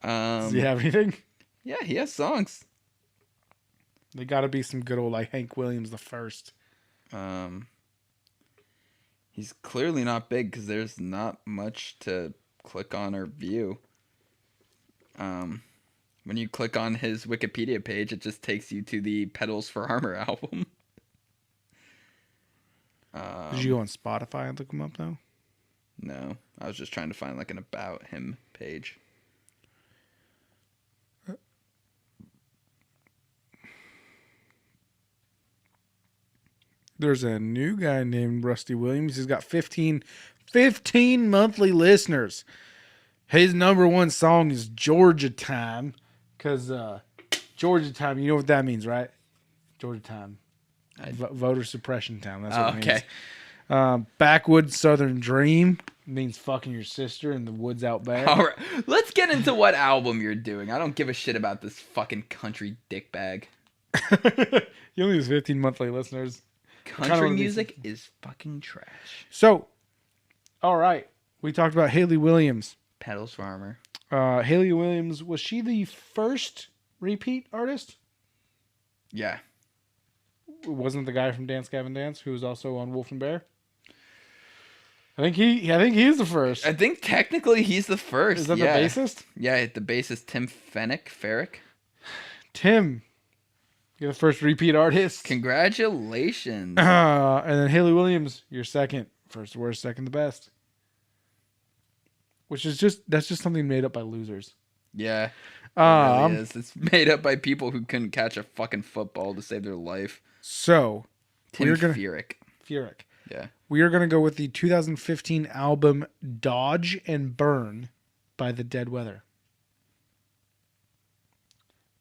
[SPEAKER 2] Does he have anything?
[SPEAKER 1] Yeah, he has songs.
[SPEAKER 2] They got to be some good old like Hank Williams the first.
[SPEAKER 1] He's clearly not big because there's not much to click on or view. When you click on his Wikipedia page, it just takes you to the Petals for Armor album.
[SPEAKER 2] Did you go on Spotify and look him up though?
[SPEAKER 1] No, I was just trying to find like an about him page.
[SPEAKER 2] There's a new guy named Rusty Williams. He's got 15 monthly listeners. His number one song is Georgia Time. Because Georgia Time, you know what that means, right? Georgia Time. Voter suppression time. That's what it means. Backwoods Southern Dream means fucking your sister in the woods out back.
[SPEAKER 1] All right. Let's get into what album you're doing. I don't give a shit about this fucking country dickbag.
[SPEAKER 2] He only has 15 monthly listeners.
[SPEAKER 1] Country music is fucking trash.
[SPEAKER 2] So, all right. We talked about Hayley Williams.
[SPEAKER 1] Petals for Armor.
[SPEAKER 2] Hayley Williams, was she the first repeat artist?
[SPEAKER 1] Yeah.
[SPEAKER 2] Wasn't the guy from Dance Gavin Dance who was also on Wolf and Bear? I think he's the first.
[SPEAKER 1] I think technically he's the first.
[SPEAKER 2] Is that the bassist?
[SPEAKER 1] Yeah, the bassist Tim Ferrick.
[SPEAKER 2] Tim, you're the first repeat artist.
[SPEAKER 1] Congratulations.
[SPEAKER 2] And then Hayley Williams, you're second. First the worst, second the best. Which is that's just something made up by losers.
[SPEAKER 1] Yeah. It really is. It's made up by people who couldn't catch a fucking football to save their life.
[SPEAKER 2] So,
[SPEAKER 1] Tim Ferrick.
[SPEAKER 2] Yeah. We are going to go with the 2015 album Dodge and Burn by The Dead Weather.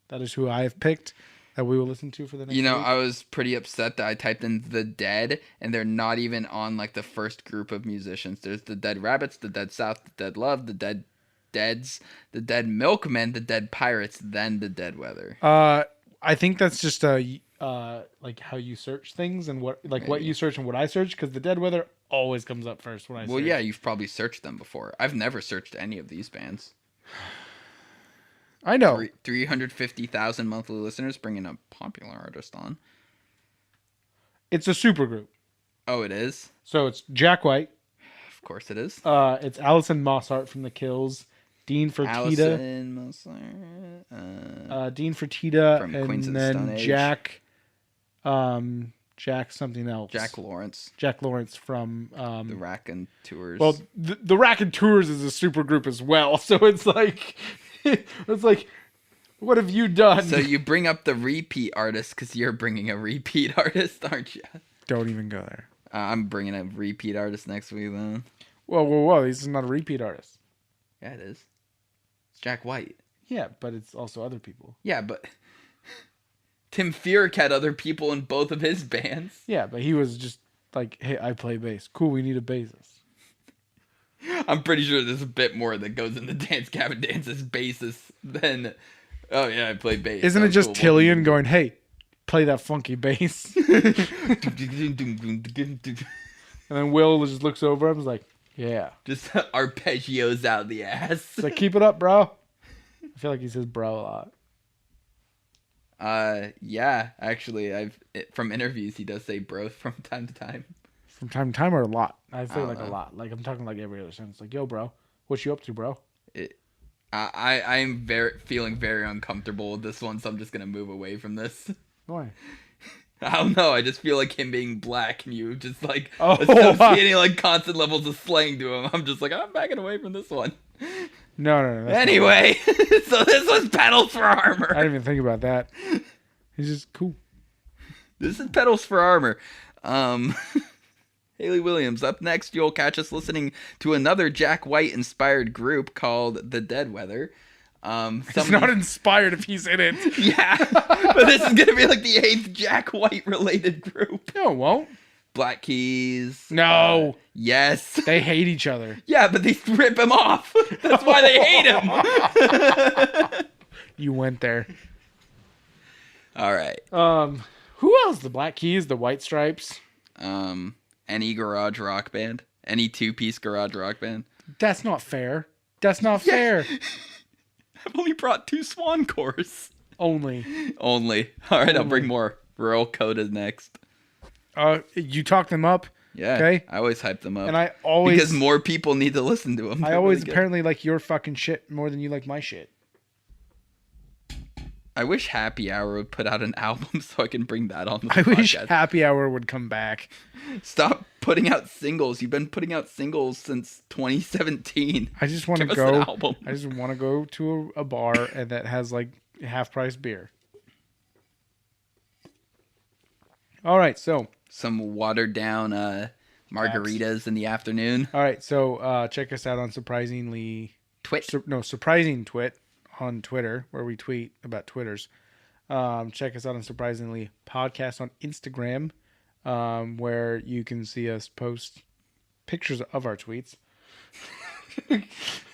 [SPEAKER 2] That is who I have picked. that we will listen to for the next week?
[SPEAKER 1] I was pretty upset that I typed in The Dead, and they're not even on, like, the first group of musicians. There's The Dead Rabbits, The Dead South, The Dead Love, The Dead Deads, The Dead Milkmen, The Dead Pirates, then The Dead Weather.
[SPEAKER 2] I think that's just like how you search things and what you search and what I search, because The Dead Weather always comes up first when I search.
[SPEAKER 1] Well, yeah, you've probably searched them before. I've never searched any of these bands.
[SPEAKER 2] I know.
[SPEAKER 1] 350,000 monthly listeners, bringing a popular artist on.
[SPEAKER 2] It's a supergroup.
[SPEAKER 1] Oh, it is?
[SPEAKER 2] So it's Jack White.
[SPEAKER 1] Of course it is.
[SPEAKER 2] It's Alison Mosshart from The Kills. Dean Fertitta. Dean Fertitta.
[SPEAKER 1] From
[SPEAKER 2] and
[SPEAKER 1] Queens of the
[SPEAKER 2] then
[SPEAKER 1] Stone Age.
[SPEAKER 2] Jack something else.
[SPEAKER 1] Jack Lawrence.
[SPEAKER 2] Jack Lawrence from...
[SPEAKER 1] the Raconteurs.
[SPEAKER 2] Well, the Raconteurs is a supergroup as well. So it's like... It's like, what have you done?
[SPEAKER 1] So you bring up the repeat artist because you're bringing a repeat artist, aren't you?
[SPEAKER 2] Don't even go there.
[SPEAKER 1] I'm bringing a repeat artist next week, then.
[SPEAKER 2] Whoa. This is not a repeat artist.
[SPEAKER 1] Yeah, it is. It's Jack White.
[SPEAKER 2] Yeah, but it's also other people.
[SPEAKER 1] Yeah, but Tim Furyk had other people in both of his bands.
[SPEAKER 2] Yeah, but he was just like, hey, I play bass. Cool, we need a bassist.
[SPEAKER 1] I'm pretty sure there's a bit more that goes into Dance Gavin Dance's bassist than, oh yeah, I play bass.
[SPEAKER 2] Isn't it just cool. Tillian going, hey, play that funky bass? And then Will just looks over and is like, yeah.
[SPEAKER 1] Just arpeggios out the ass.
[SPEAKER 2] It's like, keep it up, bro. I feel like he says bro a
[SPEAKER 1] lot. Yeah, actually, from interviews, he does say bro from time to time.
[SPEAKER 2] From time to time or a lot? I say like a lot. Like I'm talking like every other sentence. Like, yo, bro, what you up to, bro?
[SPEAKER 1] I'm feeling very uncomfortable with this one, so I'm just gonna move away from this.
[SPEAKER 2] Why?
[SPEAKER 1] I don't know. I just feel like him being black and you just like associating like constant levels of slang to him. I'm just like, I'm backing away from this one.
[SPEAKER 2] No.
[SPEAKER 1] Anyway, so this was Petals for Armor.
[SPEAKER 2] I didn't even think about that. He's just cool.
[SPEAKER 1] This is Petals for Armor. Hayley Williams. Up next, you'll catch us listening to another Jack White-inspired group called The Dead Weather.
[SPEAKER 2] It's not inspired if he's in it.
[SPEAKER 1] Yeah, but this is going to be like the 8th Jack White-related group.
[SPEAKER 2] No, it won't.
[SPEAKER 1] Black Keys.
[SPEAKER 2] No.
[SPEAKER 1] Yes.
[SPEAKER 2] They hate each other.
[SPEAKER 1] Yeah, but they rip him off. That's why they hate him.
[SPEAKER 2] You went there.
[SPEAKER 1] All right.
[SPEAKER 2] Who else? The Black Keys, the White Stripes.
[SPEAKER 1] Any garage rock band. Any two-piece garage rock band.
[SPEAKER 2] That's not fair. That's not fair.
[SPEAKER 1] I've only brought 2 Swan cores.
[SPEAKER 2] Only.
[SPEAKER 1] All right, I'll bring more. Royal Coda next.
[SPEAKER 2] You talk them up.
[SPEAKER 1] Yeah.
[SPEAKER 2] Okay.
[SPEAKER 1] I always hype them up.
[SPEAKER 2] And I always...
[SPEAKER 1] Because more people need to listen to them.
[SPEAKER 2] I always apparently like your fucking shit more than you like my shit.
[SPEAKER 1] I wish Happy Hour would put out an album so I can bring that on the
[SPEAKER 2] podcast. I wish
[SPEAKER 1] Happy
[SPEAKER 2] Hour would come back.
[SPEAKER 1] Stop putting out singles. You've been putting out singles since 2017.
[SPEAKER 2] I just want to go. I just want to go to a bar and that has like half-price beer. All right, so
[SPEAKER 1] some watered down margaritas in the afternoon.
[SPEAKER 2] All right, so check us out on Surprising Twit on Twitter, where we tweet about Twitters. Check us out on Surprisingly Podcast on Instagram, where you can see us post pictures of our tweets.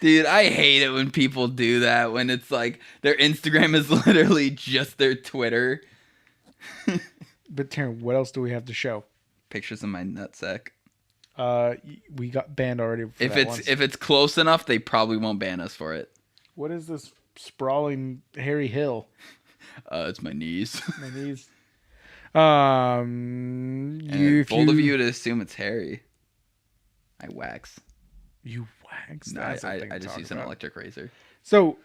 [SPEAKER 1] Dude, I hate it when people do that, when it's like their Instagram is literally just their Twitter.
[SPEAKER 2] But Taryn, what else do we have to show?
[SPEAKER 1] Pictures of my nutsack.
[SPEAKER 2] We got banned already.
[SPEAKER 1] If it's close enough, they probably won't ban us for it.
[SPEAKER 2] What is this sprawling hairy hill?
[SPEAKER 1] It's my knees.
[SPEAKER 2] My knees.
[SPEAKER 1] Bold of you to assume it's hairy. I wax.
[SPEAKER 2] You wax?
[SPEAKER 1] No, I just use an electric razor.
[SPEAKER 2] So,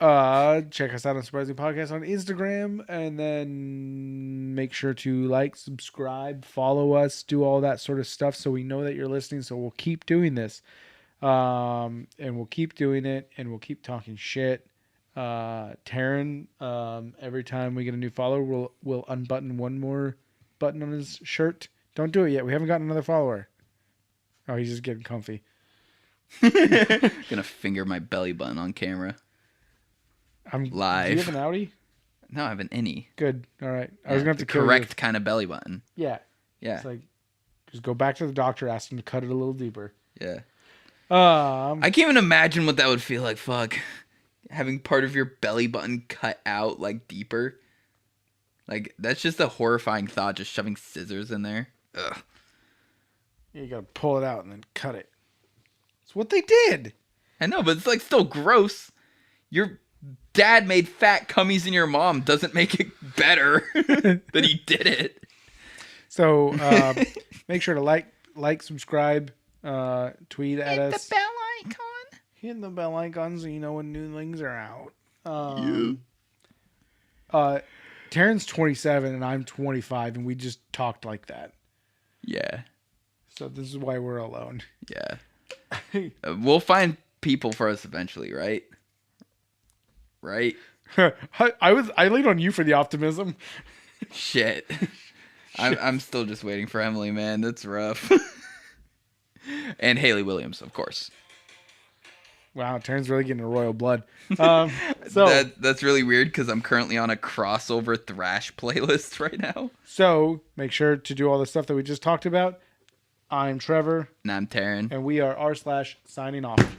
[SPEAKER 2] check us out on Surprising Podcast on Instagram, and then make sure to like, subscribe, follow us, do all that sort of stuff so we know that you're listening, so we'll keep doing this. And we'll keep doing it, and we'll keep talking shit. Taryn, every time we get a new follower, we'll unbutton one more button on his shirt. Don't do it yet. We haven't gotten another follower. Oh, he's just getting comfy.
[SPEAKER 1] Gonna finger my belly button on camera.
[SPEAKER 2] I'm
[SPEAKER 1] live.
[SPEAKER 2] Do you have an Audi?
[SPEAKER 1] No, I have an innie.
[SPEAKER 2] Good. All right.
[SPEAKER 1] I
[SPEAKER 2] was going to have to kill
[SPEAKER 1] correct kind of belly button.
[SPEAKER 2] Yeah.
[SPEAKER 1] Yeah.
[SPEAKER 2] It's like, just go back to the doctor, ask him to cut it a little deeper.
[SPEAKER 1] Yeah. I can't even imagine what that would feel like. Fuck. Having part of your belly button cut out, like, deeper. Like, that's just a horrifying thought, just shoving scissors in there. Ugh.
[SPEAKER 2] You gotta pull it out and then cut it. It's what they did.
[SPEAKER 1] I know, but it's, like, still gross. Your dad made fat cummies in your mom doesn't make it better that he did it.
[SPEAKER 2] So, make sure to like, subscribe, tweet at us.
[SPEAKER 1] Hit the bell icon.
[SPEAKER 2] Hit the bell icon so you know when new things are out. Taryn's 27 and I'm 25, and we just talked like that.
[SPEAKER 1] Yeah. So
[SPEAKER 2] this is why we're alone.
[SPEAKER 1] Yeah. We'll find people for us eventually, right? Right?
[SPEAKER 2] I lean on you for the optimism.
[SPEAKER 1] Shit. I'm still just waiting for Emily, man. That's rough. And Hayley Williams, of course.
[SPEAKER 2] Wow, Taryn's really getting a royal blood. So
[SPEAKER 1] that's really weird because I'm currently on a crossover thrash playlist right now.
[SPEAKER 2] So make sure to do all the stuff that we just talked about. I'm Trevor.
[SPEAKER 1] And I'm Taryn.
[SPEAKER 2] And we are r/signing off.